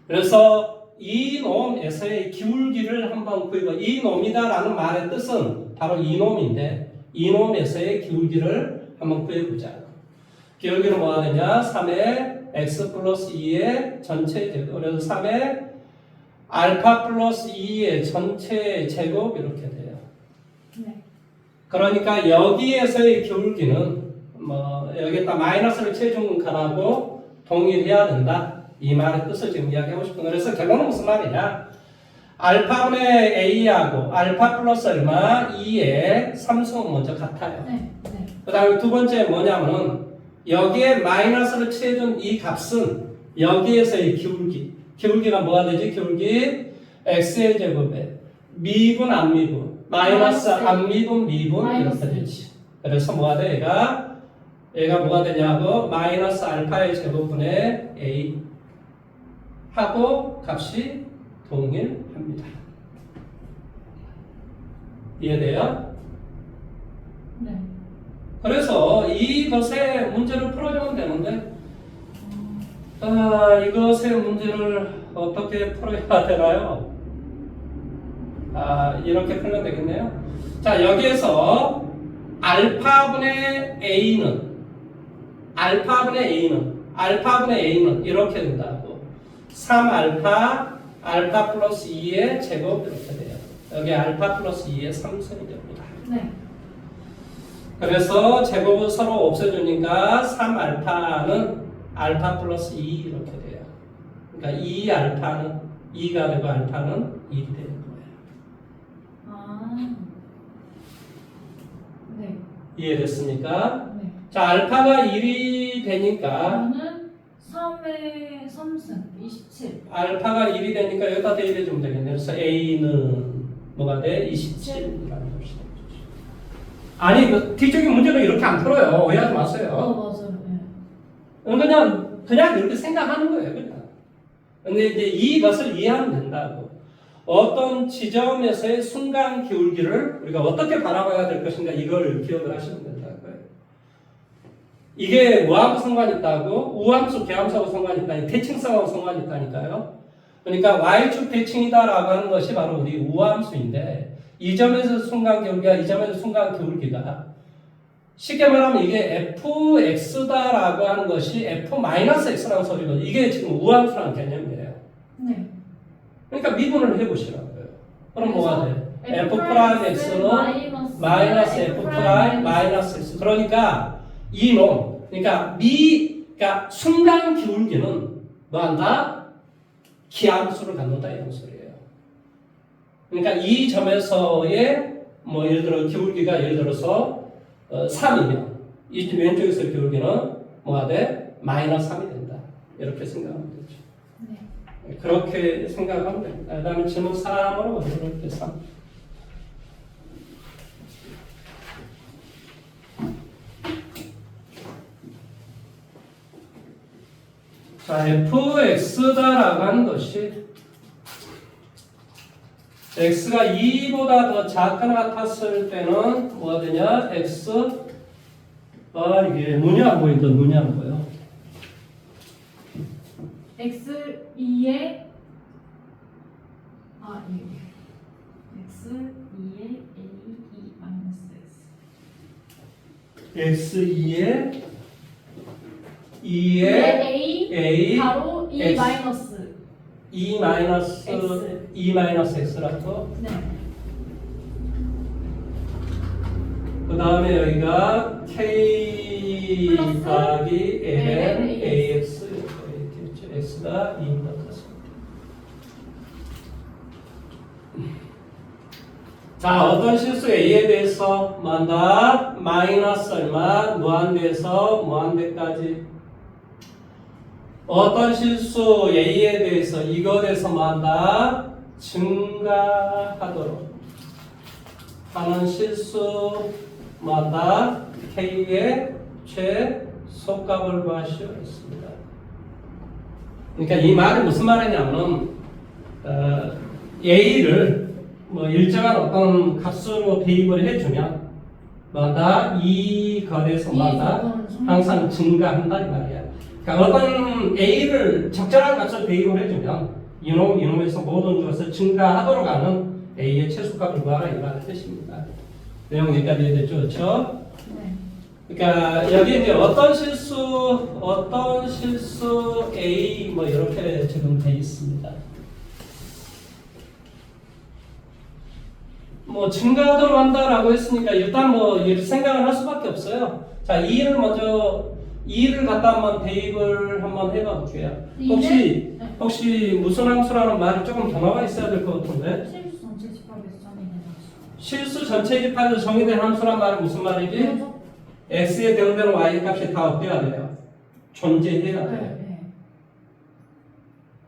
그래서 이 놈에서의 기울기를 한번 구해봐. 이 놈이다라는 말의 뜻은 바로 이 놈인데 이 놈에서의 기울기를 한번 구해보자. 기울기는 뭐가 되냐? 3의 x 플러스 2의 전체 제곱. 그래서 3의 알파 플러스 2의 전체 제곱 이렇게 돼요. 네. 그러니까 여기에서의 기울기는 뭐 여기에다 마이너스를 체중하고 동일해야 된다. 이 말의 뜻을 지금 이야기하고 싶은 거예요. 그래서 결론은 무슨 말이냐? 알파분의 a하고 알파 플러스 얼마 2의 삼수는 먼저 같아요. 네. 네. 그 다음에 두 번째 뭐냐면은 여기에 마이너스를 취해준 이 값은 여기에서의 기울기가 뭐가 되지? 기울기 x의 제곱에 미분 안 미분 마이너스 안 미분 미분 이렇게 되지. 그래서 뭐가 돼? 얘가 뭐가 되냐고 마이너스 알파의 제곱분의 a 하고 값이 동일합니다. 이해돼요? 네. 그래서 이것의 문제를 풀어주면 되는데 이것의 문제를 어떻게 풀어야 되나요? 이렇게 풀면 되겠네요. 자, 여기에서 알파분의 A는 이렇게 된다고. 3알파, 알파 플러스 2의 제곱 이렇게 돼요. 여기 알파 플러스 2의 3승이 됩니다. 네. 그래서 제곱을 서로 없애주니까 3알파는 알파 플러스 2 이렇게 돼요. 그러니까 2알파는 2가 되고 알파는 1이 되는 거예요. 네. 이해됐습니까? 네. 자, 알파가 1이 되니까 저는 3의 3승 27. 알파가 1이 되니까 여기다 대입해주면 되겠네요. 그래서 A는 뭐가 돼? 27이라는 것이 되죠. 아니, 그 뒤쪽에 문제는 이렇게 안 풀어요. 오해하지 마세요. 맞아요. 네. 그냥 이렇게 생각하는 거예요, 그냥. 근데 이제 이것을 이해하면 된다고. 어떤 지점에서의 순간 기울기를 우리가 어떻게 바라봐야 될 것인가 이걸 기억을 하시면 된다고요. 이게 뭐하고 상관이 있다고? 우함수, 계함수하고 상관이 있다니, 대칭성하고 상관이 있다니까요. 그러니까 y축 대칭이다라고 하는 것이 바로 우리 우함수인데 이 점에서 순간 기울기가 이 점에서 순간 기울기가 쉽게 말하면 이게 fx다라고 하는 것이 f-x라는 소리거든요. 이게 지금 우함수라는 개념이에요. 네. 그러니까 미분을 해보시라고요. 그럼 뭐가 돼? F'X는 마이너스 F 프라임 마이너스 X. 그러니까 이 놈, 그러니까 순간 기울기는 뭐한다? 기함수를 갖는다 이런 소리예요. 그러니까 이 점에서의 뭐 예를 들어 기울기가 예를 들어서 3이면 이 왼쪽에서 기울기는 뭐가 돼? 마이너스 3이 된다. 이렇게 생각하면 되죠. 네. 그렇게 생각하면 됩니다. 그 다음에 질문 3으로 이렇게 3. 자, fx다라고 하는 것이 x가 2보다 더 작거나 같았을 때는 뭐가 되냐? x 이게 눈이 안 보인다. 눈이 안 보여. x2의 x2의 a2 마이너스 x x2의 2의 a 바로 2 x. 마이너스 2 마이너스 x. 2 마이너스 x라고. 네. 그 다음에 여기가 k 플러스 더하기 ln ax. ax 이렇게 있죠. x가 2보다 같습니다. 자, 어떤 실수 a에 대해서 뭐한다? 마이너스 얼마 무한대에서 무한대까지. 어떤 실수 a에 대해서 이것에서 뭐한다? 증가하도록 하는 실수 뭐한다? k의 최소값을 구하시오 했습니다. 그러니까 이 말이 무슨 말이냐면 a를 뭐 일정한 어떤 값으로 대입을 해주면 뭐한다? 이 거리에서 뭐한다? 항상 증가한다 이 말이야. 그러니까 어떤 a를 적절한 값을 대입을 해주면 이놈에서 모든 것을 증가하도록 하는 a의 최소값을 구하라 이 말의 뜻입니다. 내용 여기까지 이해됐죠? 그렇죠? 네. 그러니까 여기 이제 어떤 실수 a 뭐 이렇게 지금 돼 있습니다. 뭐 증가하도록 한다라고 했으니까 일단 뭐 생각을 할 수밖에 없어요. 자, 2를 갖다 한번 대입을 한번 해봐 볼게요. 혹시 무슨 함수라는 말이 조금 더 나와 있어야 될 것 같은데? 실수 전체 집합에서 정의된 함수. 실수 전체 집합에서 정의된 함수란 말은 무슨 말이지? x에 대응되는 y 값이 다 어때야 돼요? 존재해야 돼요. 네.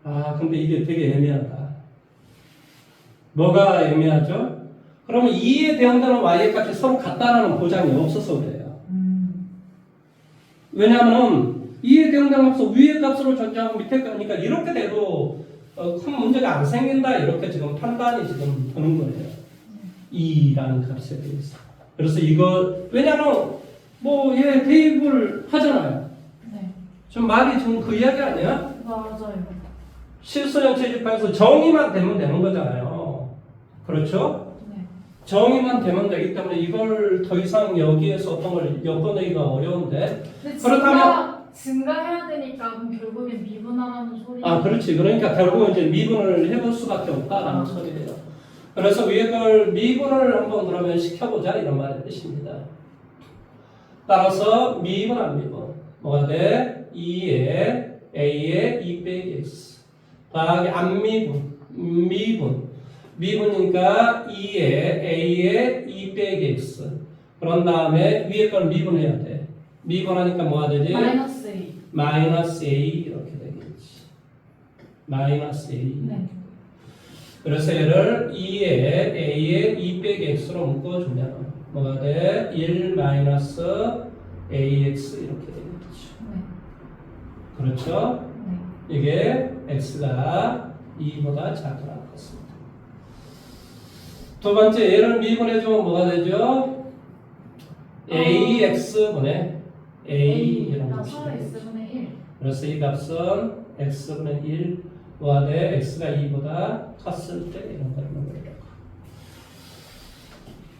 아, 근데 이게 되게 애매하다. 뭐가 애매하죠? 그러면 2에 대응되는 y의 값이 서로 같다라는 보장이 없어서 그래요. 왜냐하면 2에 대응되는 값은 위의 값으로 존재하고 밑에 값이니까 이렇게 돼도 큰 문제가 안 생긴다 이렇게 지금 판단이 지금 되는 거예요. 2라는 값에 대해서. 그래서 이거 왜냐하면 뭐 얘 대입을 하잖아요. 네. 지금 말이 지금 그 이야기 아니야? 맞아요. 실수형체 집합에서 정의만 되면 되는 거잖아요. 그렇죠? 네. 정의만 되면 되기 때문에 이걸 더 이상 여기에서 어떤 걸 엮어내기가 어려운데. 근데 그렇다면 증가해야 되니까 그럼 결국엔 미분하라는 소리. 아, 그렇지. 그러니까 결국은 이제 미분을 해볼 수밖에 없다라는 소리예요. 그래서 위에 걸 미분을 한번 그러면 시켜보자 이런 말의 뜻입니다. 따라서 미분 안 미분 뭐가 돼? 2에 a에 2 빼기 x 더하기 안 미분이니까 2에 a에 2 빼기 x 그런 다음에 위에 걸 미분해야 돼. 미분하니까 뭐가 되지? 마이너스 a. 마이너스 a 이렇게 되겠지. 마이너스 a. 네. 그래서 얘를 2에 a에 2 빼기 x로 묶어주면 뭐가 돼? 1 마이너스 ax 이렇게 되겠죠. 네. 그렇죠? 네. 이게 x가 2보다 작거나 같습니다. 두 번째 얘를 미분해주면 뭐가 되죠? ax분의 a 이런 값이 되겠죠. x분의 1. 그래서 이 값은 x분의 1 뭐가 돼? x가 2보다 컸을 때 이런 걸 만들라고.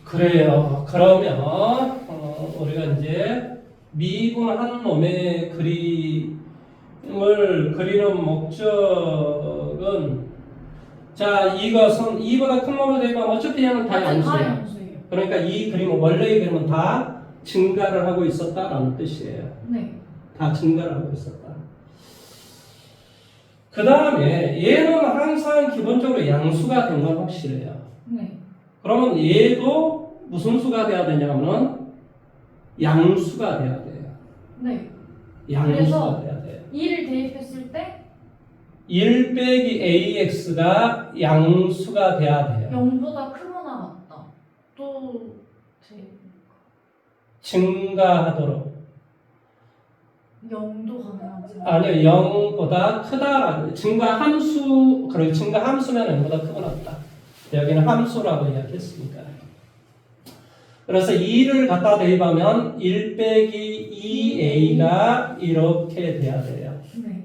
그래요. 그러면 우리가 이제 미분한 놈의 그림을 그리는 목적은 자 이것은 2보다 큰 놈을 대입하면 어차피 얘는 다 양수예요. 그러니까 이 그림은 원래의 그림은 다 증가를 하고 있었다라는 뜻이에요. 네. 다 증가를 하고 있었다. 그 다음에 얘는 항상 기본적으로 양수가 된 건 확실해요. 네. 그러면 얘도 무슨 수가 돼야 되냐면은 양수가 돼야 돼요. 네. 양수가 그래서 돼야 돼요. 2를 대입했을 때 1 빼기 AX가 양수가 돼야 돼요. 0보다 크거나 같다. 또 증가하도록. 0도 가능하지. 아니요, 0보다 크다라고. 증가함수, 그래, 증가함수면 0보다 크거나 같다. 여기는 함수라고 이야기했으니까. 그래서 2를 갖다 대입하면 1 빼기 2A가 이렇게 돼야 돼요. 네.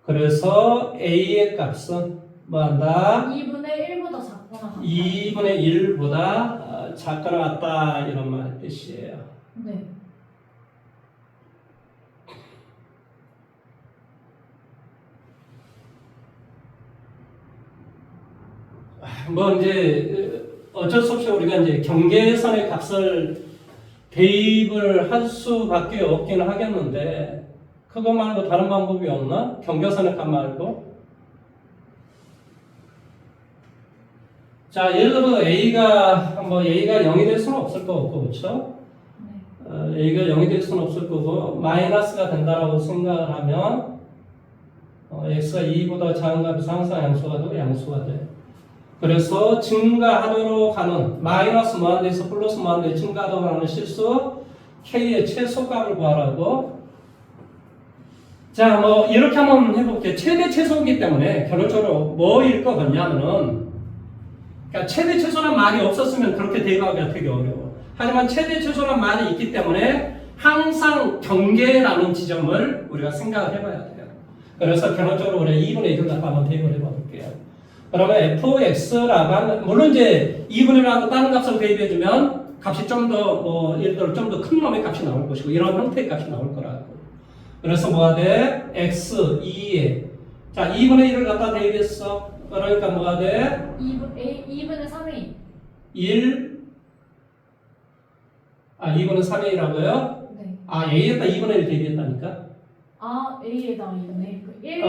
그래서 A의 값은 뭐 한다? 2분의 1보다 작거나 같다. 2분의 1보다 작거나 같다 이런 말 뜻이에요. 네. 뭐 이제 어쩔 수 없이 우리가 이제 경계선의 값을 대입을 할 수밖에 없기는 하겠는데 그거 말고 다른 방법이 없나? 경계선의 값 말고. 자, 예를 들어 A가 0이 될 수는 없을 거고, 그렇죠? 네. A가 0이 될 수는 없을 거고 마이너스가 된다라고 생각을 하면 X가 2보다 작은 값에서 항상 양수가 되고 양수가 돼. 그래서 증가하도록 하는 마이너스 무한대에서 플러스 무한대 증가하도록 하는 실수 K의 최소값을 구하라고. 자, 뭐 이렇게 한번 해볼게요. 최대 최소이기 때문에 결론적으로 뭐일 것 같냐면은 그러니까 최대 최소란 말이 없었으면 그렇게 대입하기가 되게 어려워. 하지만 최대 최소란 말이 있기 때문에 항상 경계라는 지점을 우리가 생각을 해봐야 돼요. 그래서 결론적으로 우리 2분의 1을 갖다 한번 대입을 해볼게요. 그러면 fx라고 하면 물론 이제 2분의 1하고 다른 값을 대입해주면 값이 좀 더 뭐 예를 들어 좀 더 큰 놈의 값이 나올 것이고 이런 형태의 값이 나올 거라고. 그래서 뭐가 돼? x 2에 자 2분의 1을 갖다 대입했어. 그러니까 뭐가 돼? 2분의 3이 1 2분의 3a라고요? 네. a에다 2분의 1 대입했다니까? A에다가 2분의 1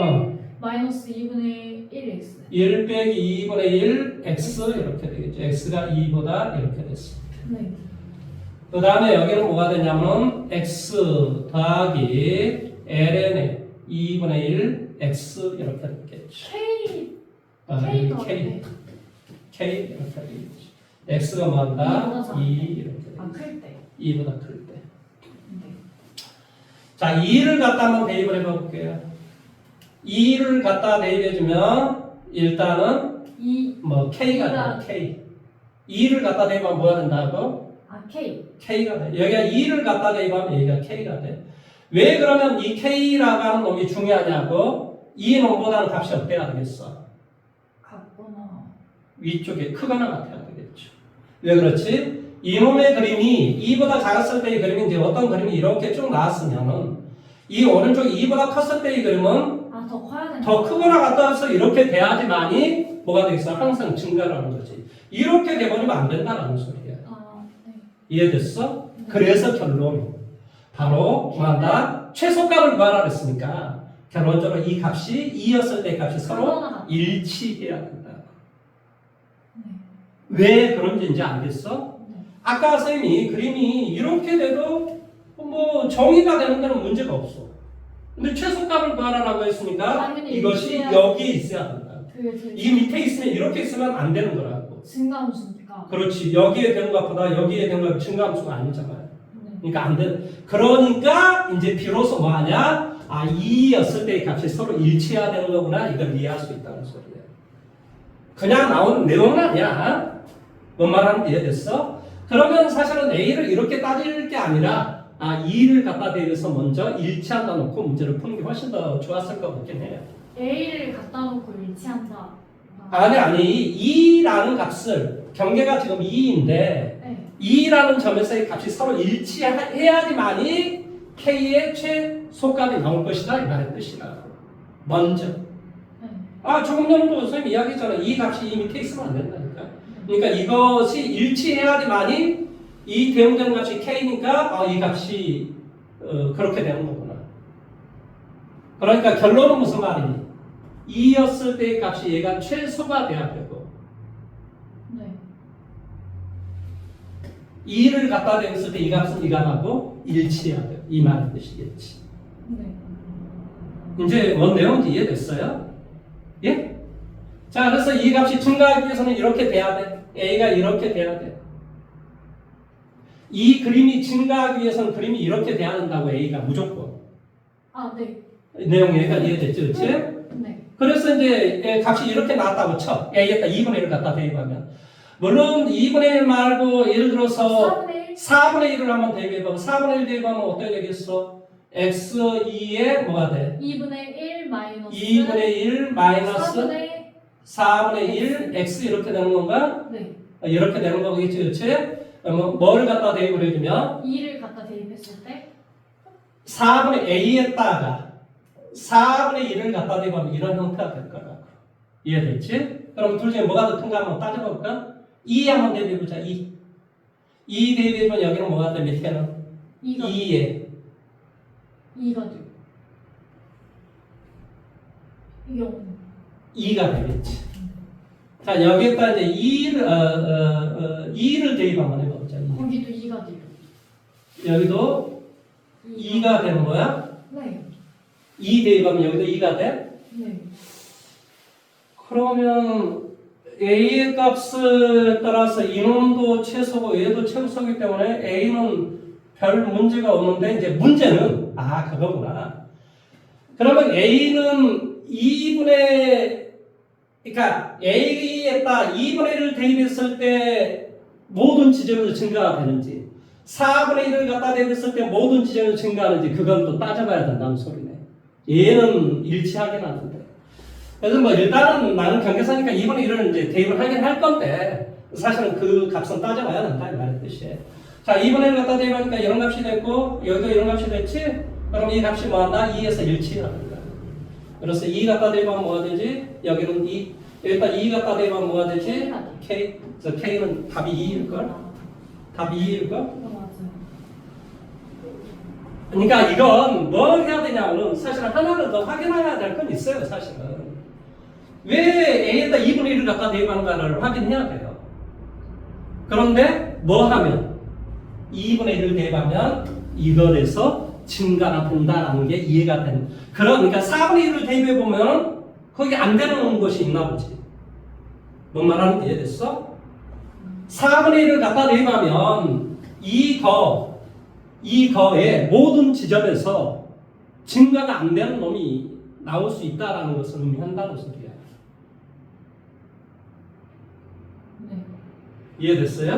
마이너스 2분의 1x 1 빼기 2분의 1 x 이렇게 되겠죠. x가 2보다 이렇게 됐어. 네. 그 다음에 여기는 뭐가 되냐면 x 더하기 ln의 2분의 1 x 이렇게 되겠죠. K K 이렇게 되겠죠. x가 뭐한다? 2 이렇게 되겠죠. 클 때. 2보다 클 때. 네. 자, 2를 갖다 한번 대입을 해볼게요. 2를 갖다 대입해주면 일단은 뭐 K가 돼. K. 2를 갖다 대입하면 뭐가 된다고? K. K가 돼. 여기가 2를 갖다 대입하면 여기가 K가 돼. 왜 그러면 이 K라고 하는 놈이 중요하냐고? 이 놈보다는 값이 어때야 되겠어? 같거나 위쪽에 크거나 같아야 되겠죠. 왜 그렇지? 이 놈의 그림이 2보다 작았을 때의 그림이 이제 어떤 그림이 이렇게 쭉 나왔으면은 이 오른쪽 2보다 컸을 때의 그림은 더 커야 된다. 더 크거나 같아서 이렇게 돼야지만이 뭐가 되겠어? 항상 증가라는 거지. 이렇게 돼버리면 안 된다는 소리야. 네. 이해됐어? 그래서 결론 바로 뭐한다? 최소값을 구하라 그랬으니까 결론적으로 이 값이 2였을 때 값이 서로 일치해야 된다. 네. 왜 그런지 이제 알겠어? 네. 아까 쌤이 그림이 이렇게 돼도 뭐 정의가 되는 데는 문제가 없어. 근데 최소값을 구하라고 했으니까 이것이 여기에 있어야 된다. 이 밑에 있으면 이렇게 있으면 안 되는 거라고. 증가함수니까. 그렇지. 여기에 되는 것보다 여기에 되는 것 증가함수가 아니잖아요. 네. 그러니까 안 돼. 그러니까 이제 비로소 뭐 하냐? 2였을 때의 값이 서로 일치해야 되는 거구나. 이걸 이해할 수 있다는 소리예요. 그냥 나오는 내용은 아니야. 뭔 말하는지 이해됐어? 그러면 사실은 A를 이렇게 따질 게 아니라 2를 갖다 대입해서 먼저 일치한다 놓고 문제를 푸는 게 훨씬 더 좋았을 것 같긴 해요. A를 갖다 놓고 일치한다. 아니 2라는 값을 경계가 지금 2인데 네. 2라는 점에서의 값이 서로 일치해야지만이 K의 최소값이 나올 것이다 이 말의 뜻이라고. 먼저. 네. 조금 전에도 선생님 이야기했잖아요. 이 값이 이 밑에 있으면 안 된다니까. 그러니까 이것이 일치해야지만이 이 대응되는 값이 K니까 이 값이 그렇게 되는 거구나. 그러니까 결론은 무슨 말이니? 2였을 때의 값이 얘가 최소가 돼야 되고 2를 갖다 대었을 때 이 값은 이 값하고 일치해야 돼요. 이 말의 뜻이겠지. 네. 이제 뭔 내용인지 이해됐어요? 예? 자, 그래서 이 값이 증가하기 위해서는 이렇게 돼야 돼. A가 이렇게 돼야 돼. 이 그림이 증가하기 위해서는 그림이 이렇게 돼야 된다고 A가 무조건. 아, 네. 내용 여기가 이해됐죠? 그치? 네. 그래서 이제 값이 이렇게 나왔다고 쳐. A에다 2분의 1을 갖다 대입하면. 물론 2분의 1 말고 예를 들어서 4분의 1을 한번 대입해보면 4분의 1 대입하면 어떻게 되겠어? x2에 뭐가 돼? 2분의 1 마이너스 2분의 1 마이너스 4분의 4분의 1 x 이렇게 되는 건가? 네. 이렇게 되는 거겠지, 그치? 뭐를 갖다 대입을 해주면 2를 갖다 대입했을 때 4분의 a에다가 4분의 1을 갖다 대입하면 이런 형태가 될 거라고. 이해됐지? 그럼 둘 중에 뭐가 더 큰가 한번 따져볼까? 2 한번 대입해보자. 2 대입해주면 여기는 뭐가 돼? 밑에는 2에 2가 돼요. 0. 2가 되겠지. 자, 여기에다 이제 2를 대입 한번 해보자. 2. 거기도 2가 돼요. 여기도 2가 되는 거야? 네. 2 대입하면 여기도 2가 돼? 네. 그러면 A의 값에 따라서 인원도 최소고 얘도 최소이기 때문에 A는 별 문제가 없는데 이제 문제는 그거구나. 그러면 A는 2분의 그러니까 A에다 2분의 1을 대입했을 때 모든 지점에서 증가가 되는지 4분의 1을 갖다 대입했을 때 모든 지점에서 증가하는지 그건 또 따져봐야 된다는 소리네. 얘는 일치하긴 하던데. 그래서 뭐 일단은 나는 경계사니까 2분의 1을 이제 대입을 하긴 할 건데 사실은 그 값은 따져봐야 된다 이 말의 뜻이에요. 자, 2분의 1을 갖다 대입하니까 이런 값이 됐고 여기도 이런 값이 됐지? 그럼 이 값이 뭐한다? 2에서 일치하는 거야. 그래서 2 갖다 대입하면 뭐가 되지? 여기는 2. 일단 2 갖다 대입하면 뭐가 되지? K. 그래서 K는 답이 2일걸? 답이 2일걸? 맞아요. 그러니까 이건 뭘 해야 되냐면 사실은 하나를 더 확인해야 될 건 있어요, 사실은. 왜 A에다 2분의 1을 갖다 대입하는가를 확인해야 돼요. 그런데 뭐 하면 2분의 1을 대입하면 이걸에서 증가가 된다는 게 이해가 되는. 그러니까 4분의 1을 대입해 보면 거기 안 되는 것이 있나 보지. 뭔 말하는지 이해됐어? 4분의 1을 갖다 대입하면 이 거의 모든 지점에서 증가가 안 되는 놈이 나올 수 있다는 것을 의미한다는 소리야. 네. 이해됐어요?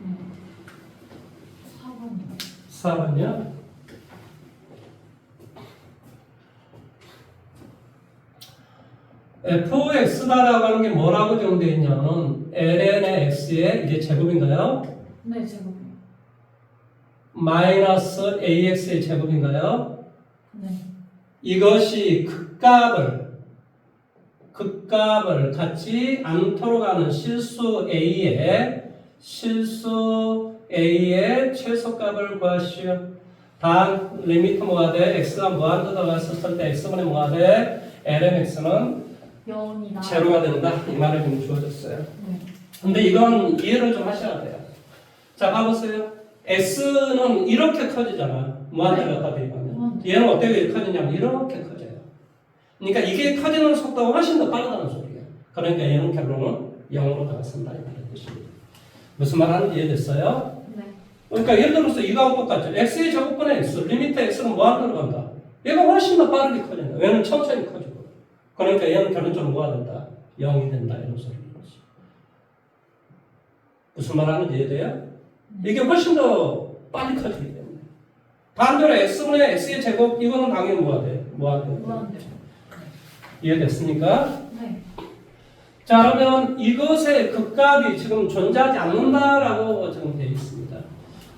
네. 4번. 4번이요? fx다라고 하는 게 뭐라고 정되어 있냐면 ln의 x의 이제 제곱인가요? 네, 제곱. 마이너스 ax의 제곱인가요? 네. 이것이 극값을 갖지 않도록 하는 실수 A의 최소값을 구하시오. 단 리미트 뭐가 돼? x가 무한대로 갔을 때 x분의 뭐가 돼? lnx는 0이다. 제로가 된다. 이 말이 좀 주어졌어요. 네. 근데 이건 이해를 좀 하셔야 돼요. 자, 봐보세요. x는 이렇게 커지잖아. 무한대로 갖다 대입하면. 얘는 어떻게 커지냐면 이렇게 커져요. 그러니까 이게 커지는 속도가 훨씬 더 빠르다는 소리예요. 그러니까 얘는 결론은 0으로 다가선다 이 말의 뜻입니다. 무슨 말 하는지 이해됐어요? 네. 그러니까 예를 들어서 이거하고 똑같죠. x의 제곱분의 x, 리미트 x는 무한대로 간다. 얘가 훨씬 더 빠르게 커진다. 얘는 천천히 커지고. 그러니까 얘는 결론적으로 뭐가 된다? 0이 된다 이런 소리인 거지. 무슨 말 하는지 이해돼요? 이게 훨씬 더 빨리 커지기 때문에. 반대로 x분의 x의 제곱 이거는 당연히 뭐가 돼? 무한대. 이해됐습니까? 네. 자, 그러면 이것의 극값이 지금 존재하지 않는다라고 지금 되어 있습니다.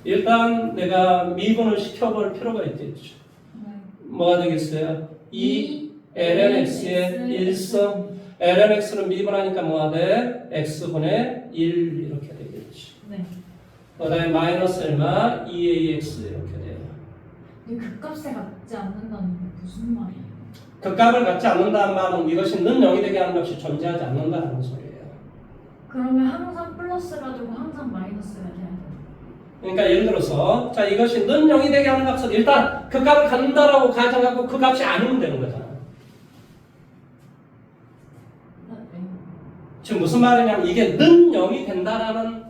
일단 내가 미분을 시켜볼 필요가 있겠죠. 네. 뭐가 되겠어요? 2 lnx의 1성 lnx는 미분하니까 뭐가 돼? x분의 1 이렇게 되겠죠. 네. 그 다음에 마이너스 얼마? 2ax 이렇게 돼요. 근데 극값에 갖지 않는다는 게 무슨 말이에요? 극값을 갖지 않는다는 말은 이것이 는 0이 되게 하는 것이 존재하지 않는다는 소리예요. 그러면 항상 플러스가 되고 항상 마이너스가 돼야 돼요. 그러니까 예를 들어서 자 이것이 는 0이 되게 하는 값은 일단 그 값을 갖는다라고 가정하고 그 값이 아니면 되는 거잖아. 지금 무슨 말이냐면 이게 는 0이 된다라는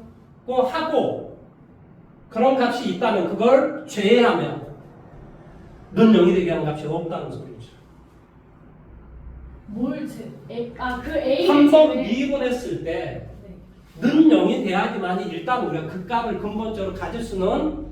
거 하고 그런 값이 있다면 그걸 제외하면 는 0이 되게 하는 값이 없다는 소리죠. 그 A 한 번 미분했을 때 는 0이 돼야지만 일단 우리가 그 값을 근본적으로 가질 수는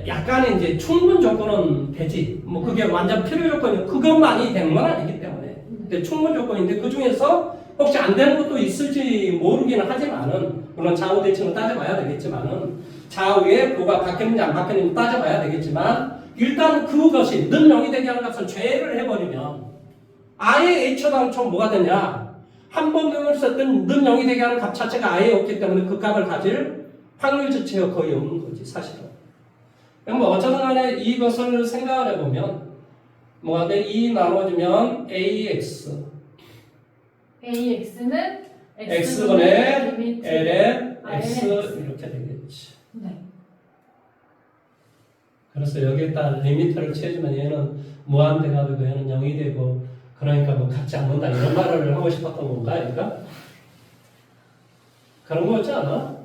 약간의 이제 충분 조건은 되지. 뭐 그게 완전 필요 조건이 그것만이 되는 건 아니기 때문에. 근데 충분 조건인데 그 중에서 혹시 안 되는 것도 있을지 모르기는 하지만은 물론 좌우 대칭은 따져봐야 되겠지만은 좌우에 뭐가 바뀌는지 안 바뀌는지 따져봐야 되겠지만 일단 그것이 는 0이 되게 하는 값을 제외를 해버리면 아예 H처럼 뭐가 되냐? 한 번 넣었었던 는 0이 되게 하는 값 자체가 아예 없기 때문에 그 값을 가질 확률 자체가 거의 없는 거지 사실은. 뭐 어쩌든 간에 이것을 생각을 해보면 뭐가 돼? 2 나눠주면 AX는 X분의 LN X 이렇게 되겠지. 네. 그래서 여기에다 리미터를 채워주면 얘는 무한돼가지고 얘는 0이 되고 그러니까 뭐 같지 않는다 이런 말을 하고 싶었던 건가 얘가? 그런 거 같지 않아?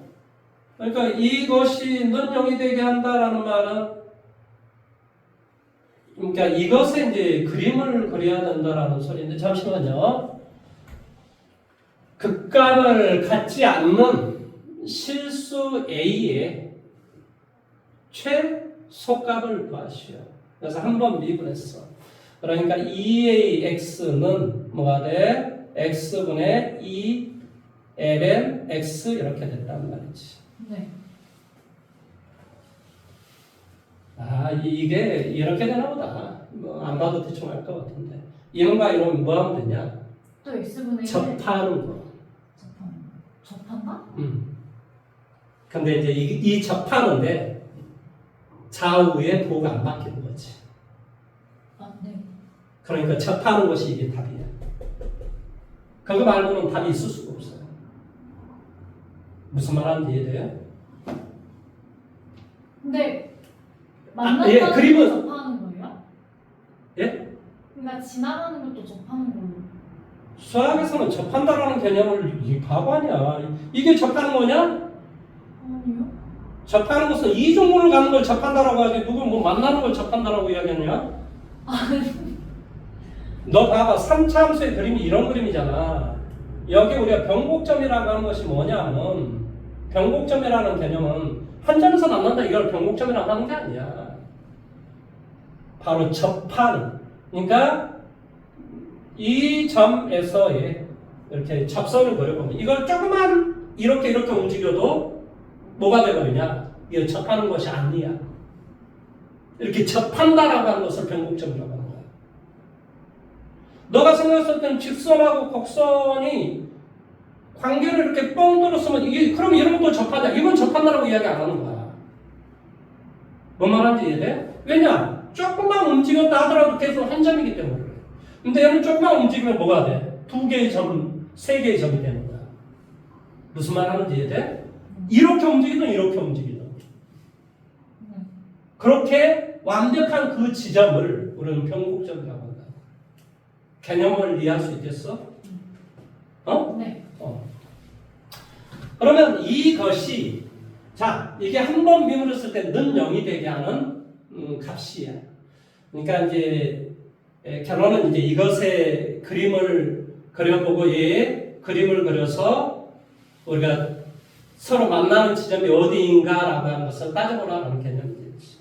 그러니까 이것이 는 0이 되게 한다라는 말은 그러니까 이것에 이제 그림을 그려야 된다라는 소리인데 잠시만요. 극값을 갖지 않는 실수 A의 최소값을 구하시오. 그래서 한번 미분했어. 그러니까 2AX는 뭐가 돼? X분의 2ln X 이렇게 됐단 말이지. 네. 아, 이게 이렇게 되나 보다. 뭐 안 봐도 대충 알 것 같은데. 이런가 이러면 뭐 하면 되냐? 또 X분의 1 접하는 거. 접한다? 근데 이제 이 접하는데 좌우에 도가 안 바뀌는 거지. 아, 네. 그러니까 접하는 것이 이게 답이야. 그거 말고는 답이 있을 수가 없어요. 무슨 말하는지 이해돼요? 근데 만난다는 예, 것도 그림은- 접하는 거예요? 예? 그러니까 지나가는 것도 접하는 걸로. 수학에서는 접한다라는 개념을 이 바보 아니야. 이게 접하는 거냐? 아니요. 접하는 것은 이중문을 가는 걸 접한다라고 하지 누굴 뭐 만나는 걸 접한다라고 이야기하냐? 너 봐봐. 3차 함수의 그림이 이런 그림이잖아. 여기 우리가 변곡점이라고 하는 것이 뭐냐면 변곡점이라는 개념은 한 점에서 만난다 이걸 변곡점이라고 하는 게 아니야. 바로 접하는. 그러니까 이 점에서의 이렇게 접선을 그려보면 이걸 조금만 이렇게 움직여도 뭐가 되거든요? 이거 접하는 것이 아니야. 이렇게 접한다라고 하는 것을 변곡점이라고 하는 거야. 너가 생각했을 때는 직선하고 곡선이 관계를 이렇게 뻥 뚫었으면 이게 그럼 이런 것도 접하자. 이건 접한다라고 이야기 안 하는 거야. 뭔 말하는지 이해돼? 왜냐? 조금만 움직였다 하더라도 계속 한 점이기 때문에 그래. 근데 얘는 조금만 움직이면 뭐가 돼? 2개의 점, 3개의 점이 되는 거야. 무슨 말 하는지 이해돼? 이렇게 움직이든 이렇게 움직이든. 그렇게 완벽한 그 지점을 우리는 변곡점이라고 한다. 개념을 이해할 수 있겠어? 어? 네. 그러면 이것이 자 이게 한 번 미분했을 때 는 0이 되게 하는 값이야. 그러니까 이제 결론은 이제 이것의 그림을 그려보고 얘의 그림을 그려서 우리가 서로 만나는 지점이 어디인가라고 하는 것을 따져보라는 개념이 되지.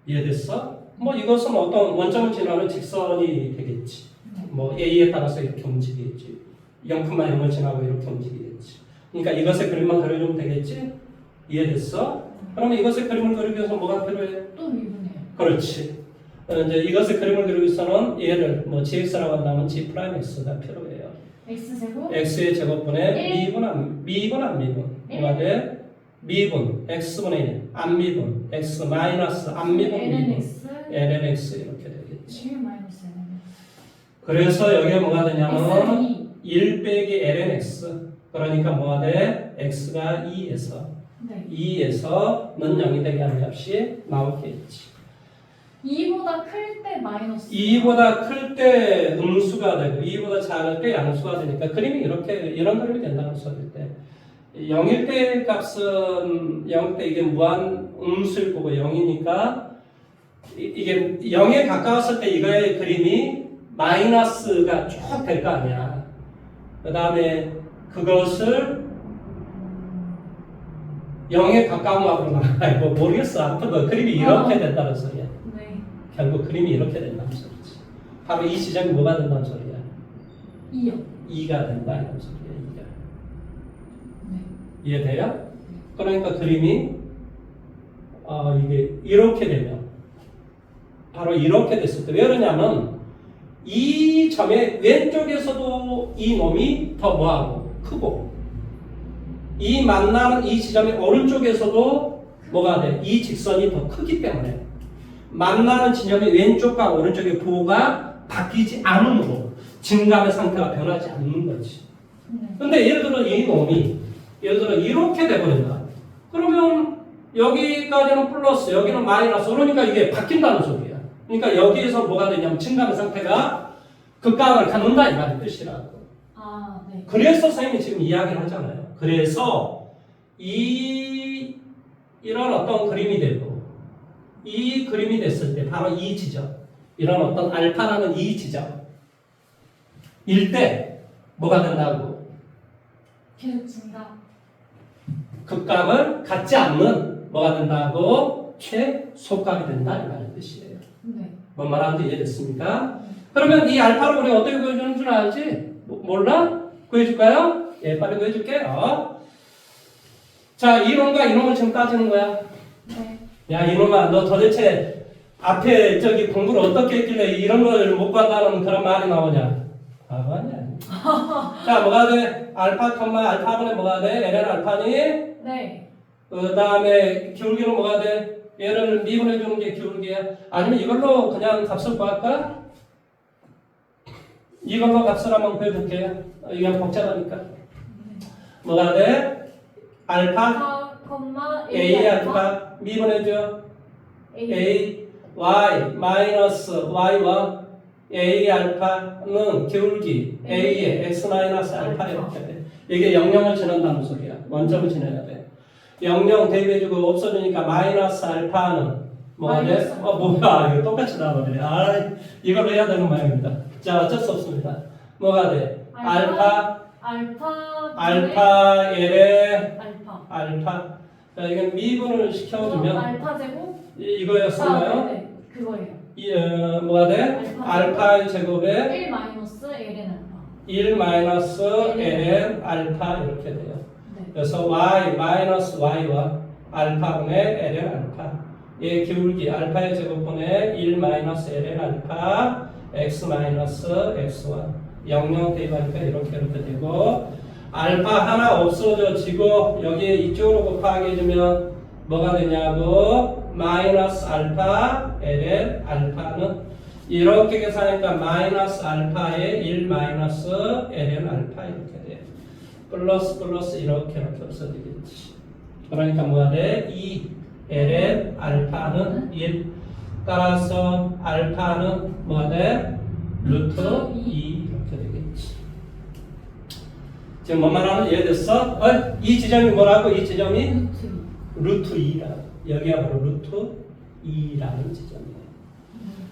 이해됐어? 뭐 이것은 어떤 원점을 지나는 직선이 되겠지. 뭐 A에 따라서 이렇게 움직이겠지. 0,0을 지나고 이렇게 움직이겠지. 그러니까 이것의 그림만 그려주면 되겠지? 이해됐어? 그러면 이것의 그림을 그리기 위해서 뭐가 필요해? 또 미분해요. 그렇지. 이제 이것의 그림을 그리기 위해서는 얘를 뭐 gx라고 한다면 g'x가 필요해요. x제곱 x의 제곱분의 미분 안 미분. 뭐가 돼? 미분 x분의 1 안 미분 x 마이너스 안 미분 lnx ln x 이렇게 되겠지. 1 마이너스 ln. 그래서 여기에 뭐가 되냐면 x는 1 빼기 ln x 그러니까 뭐가 돼? x가 2에서 네. 2에서는 0이 되게 하는 값이 나오겠지. 2보다 클 때 마이너스. 2보다 클 때 음수가 되고 2보다 작을 때 양수가 되니까 그림이 이런 그림이 된다는 소리인데 0일 때 값은 0일 때 이게 무한 음수일 거고 0이니까 이게 0에 가까웠을 때 이거의 그림이 마이너스가 쭉 될 거 아니야. 그 다음에 그것을 0에 가까운 앞으로 나가고 모르겠어. 아무튼 뭐 그림이 이렇게 된다는 소리야. 네. 결국 그림이 이렇게 된다는 소리지. 바로 이 지점이 뭐가 된다는 소리야? 2요. 2가 된다 이런 소리야. 2가. 네. 이해돼요? 그러니까 그림이 이게 이렇게 되면 바로 이렇게 됐을 때 왜 그러냐면 이 점의 왼쪽에서도 이 놈이 더 뭐하고 크고 이 만나는 이 지점의 오른쪽에서도 뭐가 돼? 이 직선이 더 크기 때문에 만나는 지점의 왼쪽과 오른쪽의 부호가 바뀌지 않으므로 증감의 상태가 변하지 않는 거지. 근데 예를 들어 이 놈이 예를 들어 이렇게 돼버린다. 그러면 여기까지는 플러스 여기는 마이너스 그러니까 이게 바뀐다는 소리야. 그러니까 여기에서 뭐가 되냐면 증감의 상태가 극강을 갖는다 이 말의 뜻이라고. 아, 네. 그래서 선생님이 지금 이야기를 하잖아요. 그래서 이런 어떤 그림이 되고 이 그림이 됐을 때 바로 이 지점 이런 어떤 알파라는 이 지점 일 때 뭐가 된다고? 계속 증가. 극값을 갖지 않는 뭐가 된다고? 최소값이 된다 이 말의 뜻이에요. 네. 뭔 말하는지 이해됐습니까? 그러면 이 알파를 우리 어떻게 구해주는 줄 알지? 몰라? 구해줄까요? 예, 빨리 구해줄게요. 자, 이놈과 이놈을 지금 따지는 거야. 네. 야, 이놈아, 너 도대체 앞에 저기 공부를 어떻게 했길래 이런 걸 못 구한다는 그런 말이 나오냐? 바보 아니야. 자, 뭐가 돼? 알파, 알파분의 뭐가 돼? LN 알파니? 네. 그 다음에 기울기는 뭐가 돼? 얘를 미분해주는 게 기울기야. 아니면 이걸로 그냥 값을 구할까? 이걸로 값을 한번 구해볼게요. 이게 복잡하니까. 뭐가 돼? 알파, A 알파, 미분해줘. A, Y, 마이너스 Y와 A 알파는 기울기 A의 X 마이너스 알파 이렇게 돼. 이게 0,0을 지난다는 소리야. 원점을 지나야 돼. 0,0 대입해주고 없어지니까 마이너스 알파는 뭐가 돼? 뭐야 이거 똑같이 나와버리네. 이걸로 해야 되는 모양입니다. 자, 어쩔 수 없습니다. 뭐가 돼? 알파 L의 알파. 자, 이건 미분을 시켜주면 알파 제곱 이거였었나요? 네, 그거예요. 뭐가 돼? 알파 제곱에 1 마이너스 ln 알파. 1 마이너스 ln 알파 이렇게 돼요. 네. 그래서 y 마이너스 y와 알파분의 ln 알파 의 기울기 알파의 제곱분의 1 마이너스 ln 알파 x 마이너스 x1 00 대입하니까 이렇게 되고 알파 하나 없어져지고 여기에 이쪽으로 곱하기 해주면 뭐가 되냐고 마이너스 알파 ln 알파는 이렇게 계산하니까 마이너스 알파에 1 마이너스 ln 알파 이렇게 돼요. 플러스 이렇게 없어지겠지. 그러니까 뭐가 돼? 2 ln 알파는 1 따라서 알파는 뭐가 돼? 루트 2 이렇게 되겠지. 지금 뭔 말하는지 이해됐어? 이 지점이 뭐라고? 이 지점이 루트 2라. 여기가 바로 루트 2라는 지점이에요.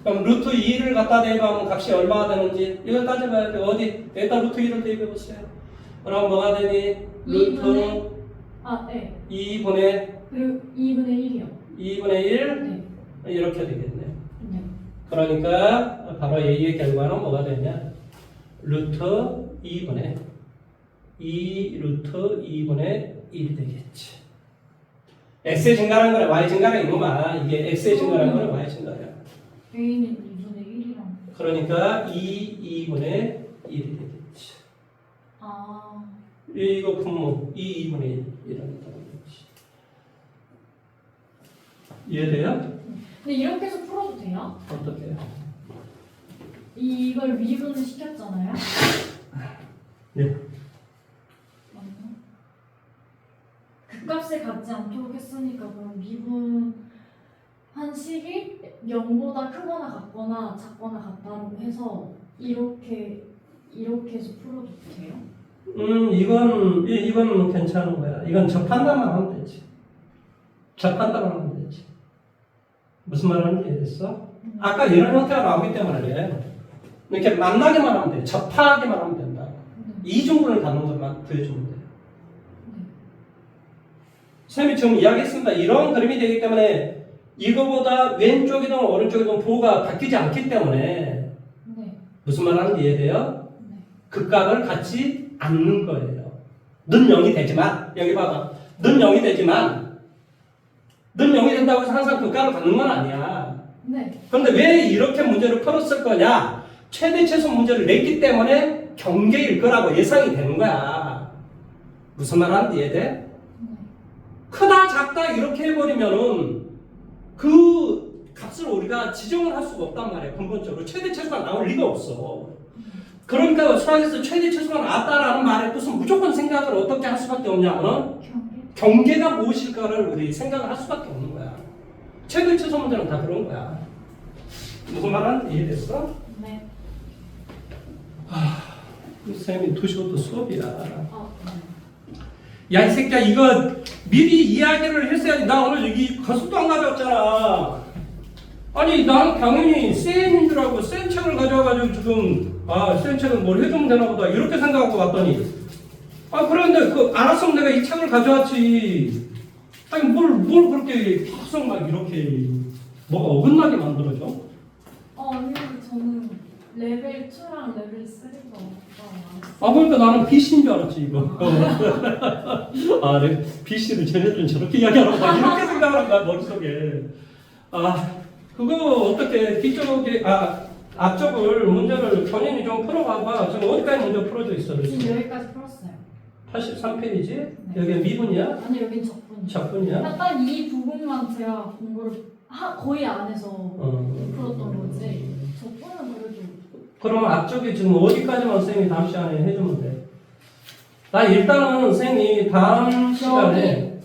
그럼 루트 2를 갖다 대입하면 값이 얼마가 되는지 이걸 따져봐야 돼. 어디? 일단 루트 2를 대입해보세요. 그럼 뭐가 되니? 루트 네. 2분의 그리고 2분의 1이요. 2분의 1? 네. 이렇게 되겠네. 네. 그러니까 바로 A의 결과는 뭐가 되냐? 루트 2분의 2 루트 2분의 1이 되겠지. X의 증가라는 거는 Y 증가가 이놈아. 이게 X의 증가라는 거는 Y 증가야. A는 2분의 1이랑. 그러니까 2분의 1이 되겠지. 아. 이거 분모 2분의 1 이라는 거지. 이해돼요? 근데 이렇게 해서 풀어도 돼요? 어떻게 해요? 이걸 미분을 시켰잖아요. 네. 그 값을 갖지 갖지 않도록 했으니까 그럼 미분 한 식이 0보다 크거나 같거나 작거나 같다고 해서 이렇게 해서 풀어도 돼요? 이건 괜찮은 거야. 이건 접한다만 하면 되지. 접한다만 하면 되지. 무슨 말 하는지 이해됐어? 아까 이런 형태가 나오기 때문에 이렇게 만나기만 하면 돼. 접하기만 하면 된다. 이중분을 갖는 것만 구해주면 돼. 쌤이 지금 이야기했습니다. 이런 그림이 되기 때문에 이거보다 왼쪽이든 오른쪽이든 부호가 바뀌지 않기 때문에 무슨 말 하는지 이해돼요? 극각을 갖지 않는 거예요. 는 0이 되지만, 여기 봐봐. 는 0이 되지만, 는 0이 된다고 해서 항상 극각을 갖는 건 아니야. 그런데 왜 이렇게 문제를 풀었을 거냐? 최대 최소 문제를 냈기 때문에 경계일 거라고 예상이 되는 거야. 무슨 말 하는지 이해돼? 크다, 작다 이렇게 해버리면은 그 값을 우리가 지정을 할 수가 없단 말이야. 근본적으로. 최대 최소가 나올 리가 없어. 그러니까 수학에서 최대 최소가 나왔다라는 말의 뜻은 무조건 생각을 어떻게 할 수밖에 없냐면 경계가 무엇일까를 우리 생각을 할 수밖에 없는 거야. 최대 최소 문제는 다 그런 거야. 무슨 말하는지 이해됐어? 네. 쌤이 2시부터 수업이야. 야, 이 새끼야, 이거 미리 이야기를 했어야지. 나 오늘 여기 가수도 안 가져왔잖아. 아니, 나는 당연히 쌤인 줄 알고 쌤 책을 가져와가지고 지금, 쌤 책은 뭘 해주면 되나 보다. 이렇게 생각하고 왔더니. 그런데 알았으면 내가 이 책을 가져왔지. 아니, 뭘 그렇게 계속 막 이렇게 뭐가 어긋나게 만들어줘? 아니, 저는 레벨 2랑 레벨 3가 그러니까 나는 BC인 줄 알았지, 이거. BC를 쟤네들은 저렇게 이야기하는 거야. 이렇게 생각하는 거야, 머릿속에. 그거 어떻게, 뒤쪽에, 앞쪽을 문제를 본인이 좀 풀어봐봐. 지금 어디까지 문제 풀어져 있어? 지금 여기까지 풀었어요. 83페이지? 여기 미분이야? 아니, 여긴 적분이요. 적분이야? 딱 이 부분만 제가 공부를 거의 안 해서 풀었던 거지. 적분은 그래도. 그러면 앞쪽에 지금 어디까지만 쌤이 다음 시간에 해주면 돼? 나 일단은 쌤이 다음 시간에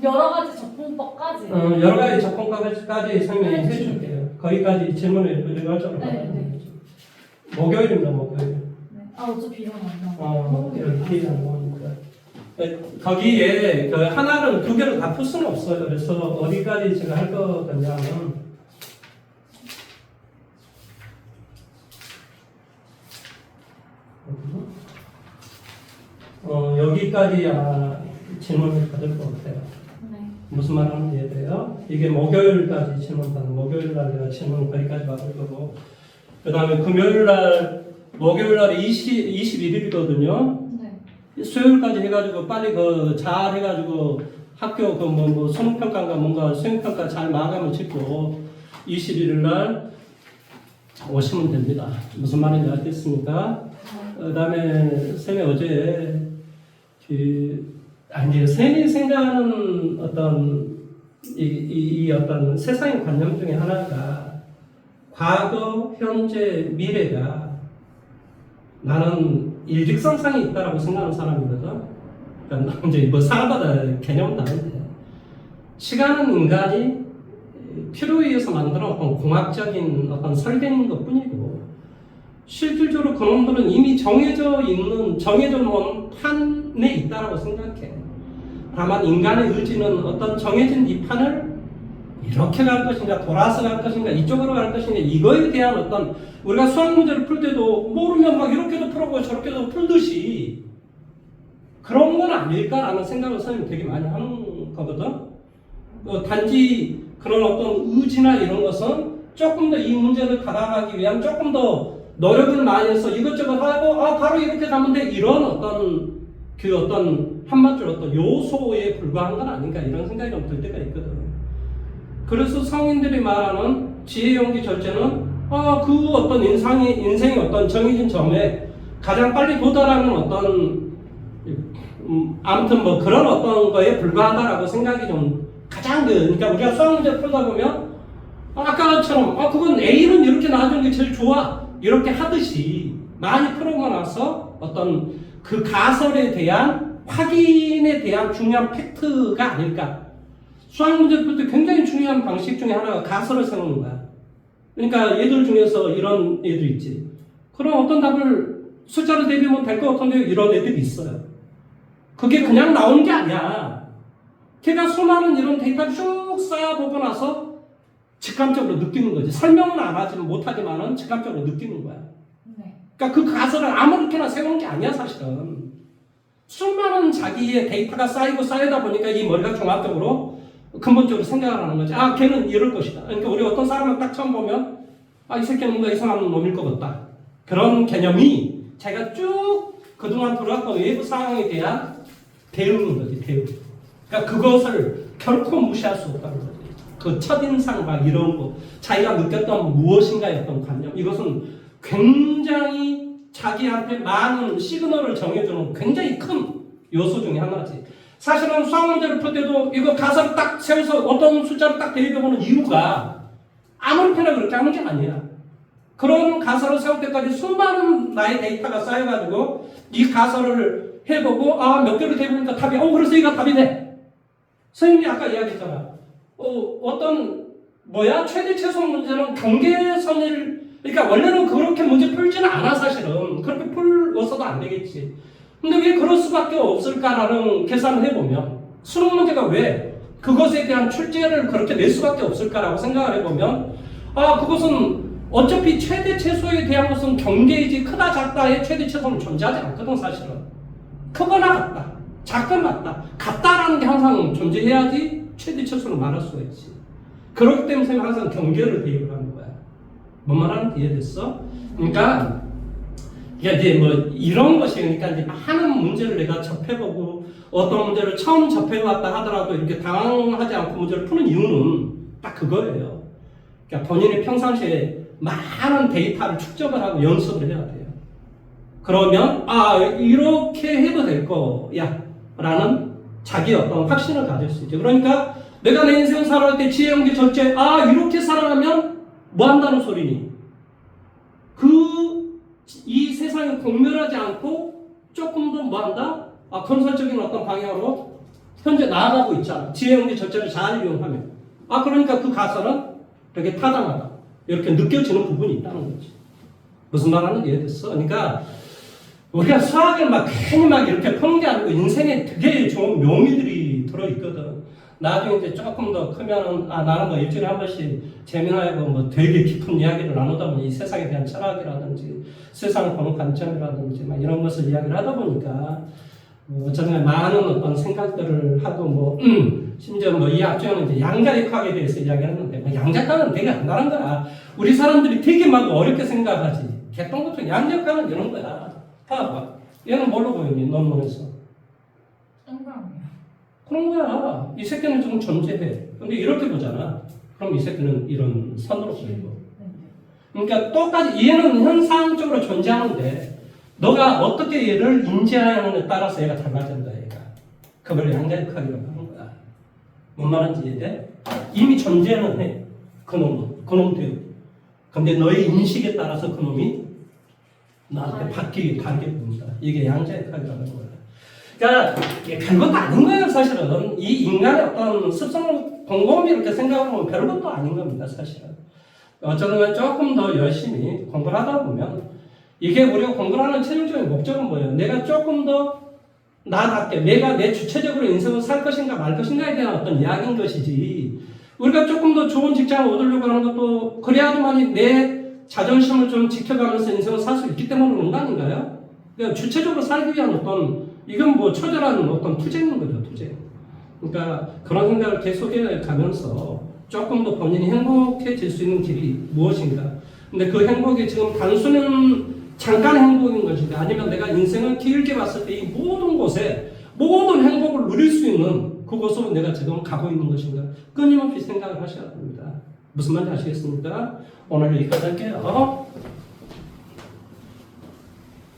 여러 가지 적분법까지. 여러 가지 접근까지 쌤이 해줄게요. 거기까지 질문을 우리가 할 줄 알아요. 네. 목요일입니다, 목요일. 어차피 이건 안 나와. 이렇게 하는 거니까. 거기에 하나를 두 개를 다 풀 수는 없어요. 그래서 어디까지 제가 할 거냐 하면 여기까지 아마 질문을 받을 것 같아요. 무슨 말 하는지 이해돼요? 이게 목요일까지 질문 받는, 목요일날 내가 질문 거기까지 받을 거고, 그 다음에 목요일날이 21일이거든요. 수요일까지 해가지고 빨리 잘 해가지고 학교 수능평가인가 뭔가 수행평가 잘 마감을 짓고 21일날 오시면 됩니다. 무슨 말인지 알겠습니까? 그 다음에 쌤이 어제 이제 쌤이 생각하는 어떤 이 어떤 세상의 관념 중에 하나가 과거, 현재, 미래가 나는 일직선상에 있다라고 생각하는 사람이거든. 그러니까 이제 사람마다 개념은 다른데 시간은 인간이 필요에 의해서 만드는 어떤 공학적인 어떤 설계인 것뿐이고 실질적으로 그놈들은 이미 정해져 놓은 판에 있다라고 생각해. 다만 인간의 의지는 어떤 정해진 이 판을 이렇게 갈 것인가, 돌아서 갈 것인가, 이쪽으로 갈 것인가, 이거에 대한 어떤 우리가 수학 문제를 풀 때도 모르면 막 이렇게도 풀어보고 저렇게도 풀듯이 그런 건 아닐까라는 생각을 선생님이 되게 많이 하는 거거든. 단지 그런 어떤 의지나 이런 것은 조금 더 이 문제를 받아가기 위한 조금 더 노력을 많이 해서 이것저것 하고 바로 이렇게 가면 돼 이런 어떤 한마디로 어떤 요소에 불과한 건 아닌가 이런 생각이 좀 들 때가 있거든. 그래서 성인들이 말하는 지혜, 용기, 절제는 그 어떤 인생의 어떤 정해진 점에 가장 빨리 도달하는 어떤 아무튼 그런 어떤 거에 불과하다라고 생각이 좀 가장 그러니까 우리가 수학 문제 풀다 보면 아까처럼 그건 A는 이렇게 나와주는 게 제일 좋아 이렇게 하듯이 많이 풀어고 나서 어떤 그 가설에 대한 확인에 대한 중요한 팩트가 아닐까. 수학 문제를 풀 때 굉장히 중요한 방식 중에 하나가 가설을 세우는 거야. 그러니까 얘들 중에서 이런 애들 있지. 그럼 어떤 답을 숫자로 대비하면 될 것 같은데 이런 애들이 있어요. 그게 그냥 나오는 게 아니야. 걔가 수많은 이런 데이터를 쭉 쌓아보고 나서 직감적으로 느끼는 거지. 설명은 안 하지만 못하지만은 직감적으로 느끼는 거야. 네. 그러니까 그 가설을 아무렇게나 세우는 게 아니야 사실은. 수많은 자기의 데이터가 쌓이고 쌓이다 보니까 이 머리가 종합적으로 근본적으로 생각을 하는 거지. 아, 걔는 이럴 것이다. 그러니까 우리 어떤 사람을 딱 처음 보면 아, 이 새끼는 뭔가 이상한 놈일 것 같다. 그런 개념이 자기가 쭉 그동안 들어왔던 외부 상황에 대한 대응인 거지, 대응. 그러니까 그것을 결코 무시할 수 없다는 거지. 그 첫인상 막 이런 거, 자기가 느꼈던 무엇인가의 어떤 관념, 이것은 굉장히 자기한테 많은 시그널을 정해주는 굉장히 큰 요소 중에 하나지. 사실은 수학 문제를 풀 때도 이거 가설을 딱 세워서 어떤 숫자를 딱 대입해보는 이유가 아무렇게나 그렇게 하는 게 아니야. 그런 가설을 세울 때까지 수많은 나의 데이터가 쌓여가지고 이 가설을 해보고 아, 몇 개를 대보니까 답이 그래서 이거 답이 돼. 선생님이 아까 이야기했잖아. 어떤 최대 최소 문제는 경계선을 그러니까 원래는 그렇게 문제 풀지는 않아 사실은. 그렇게 풀어서도 안 되겠지. 근데 왜 그럴 수밖에 없을까라는 계산을 해보면 수능 문제가 왜 그것에 대한 출제를 그렇게 낼 수밖에 없을까라고 생각을 해보면 그것은 어차피 최대 최소에 대한 것은 경계이지 크다 작다의 최대 최소는 존재하지 않거든 사실은. 크거나 같다, 작거나 같다, 같다라는 게 항상 존재해야지 최대 최소를 말할 수가 있지. 그렇기 때문에 항상 경계를 대입을 하는 거야. 뭔 말하는지 이해됐어? 그러니까 이제 뭐 이런 것이 그러니까 이제 많은 문제를 내가 접해보고 어떤 문제를 처음 접해봤다 하더라도 이렇게 당황하지 않고 문제를 푸는 이유는 딱 그거예요. 그러니까 본인이 평상시에 많은 데이터를 축적을 하고 연습을 해야 돼요. 그러면 이렇게 해도 될 거야 라는 자기 어떤 확신을 가질 수 있죠. 그러니까 내가 내 인생을 살아갈 때 지혜, 연계, 절제 이렇게 살아가면 뭐 한다는 소리니? 이 세상이 공멸하지 않고 조금 더 뭐 한다? 건설적인 어떤 방향으로 현재 나아가고 있잖아. 지혜, 연계, 절제를 잘 이용하면. 그러니까 그 가설은 되게 타당하다. 이렇게 느껴지는 부분이 있다는 거지. 무슨 말하는지 이해됐어? 그러니까 우리가 수학을 괜히 이렇게 푸는 게 아니고 인생에 되게 좋은 묘미들이 들어있거든. 나중에 이제 조금 더 크면은 나는 뭐 일주일에 한 번씩 재미나고 뭐 되게 깊은 이야기를 나누다 보니 이 세상에 대한 철학이라든지 세상을 보는 관점이라든지 이런 것을 이야기를 하다 보니까 어쩌면 많은 어떤 생각들을 하고 심지어 이 앞쪽에는 이제 양자역학에 대해서 이야기를 했는데 양자역학은 되게 간단한 거야. 우리 사람들이 되게 어렵게 생각하지. 개똥같은 양자역학은 이런 거야. 봐봐. 얘는 뭘로 보이니? 논문에서. 동그라미요. 그런 거야. 이 새끼는 지금 존재해. 근데 이렇게 보잖아. 그럼 이 새끼는 이런 선으로 보이고. 그러니까 똑같이 얘는 현상적으로 존재하는데 너가 어떻게 얘를 인지하느냐에 따라서 얘가 달라진다. 얘가. 그걸 양자역학이라고 하는 거야. 뭔 말인지 이해돼? 이미 존재는 해. 그놈도. 근데 너의 인식에 따라서 그놈이 나한테 다르게 보인다. 이게 양자역학이라고 하는 거야. 그러니까 별것도 아닌 거예요 사실은. 이 인간의 어떤 습성을 곰곰이 이렇게 생각하면 별것도 아닌 겁니다 사실은. 어쩌면 조금 더 열심히 공부를 하다 보면 이게 우리가 공부를 하는 최종적인 목적은 뭐예요? 내가 조금 더 나답게 내가 내 주체적으로 인생을 살 것인가 말 것인가에 대한 어떤 이야기인 것이지, 우리가 조금 더 좋은 직장을 얻으려고 하는 것도 그래야지만 내 자존심을 좀 지켜가면서 인생을 살 수 있기 때문에 그런 거 아닌가요? 그러니까 주체적으로 살기 위한 이건 처절한 어떤 투쟁인 거죠, 투쟁. 그러니까 그런 생각을 계속해 가면서 조금 더 본인이 행복해질 수 있는 길이 무엇인가. 근데 그 행복이 지금 단순한 잠깐 행복인 것인가, 아니면 내가 인생을 길게 봤을 때 이 모든 곳에 모든 행복을 누릴 수 있는 그곳으로 내가 지금 가고 있는 것인가, 끊임없이 생각을 하셔야 됩니다. 무슨 말인지 아시겠습니까? 오늘 여기까지 할게요.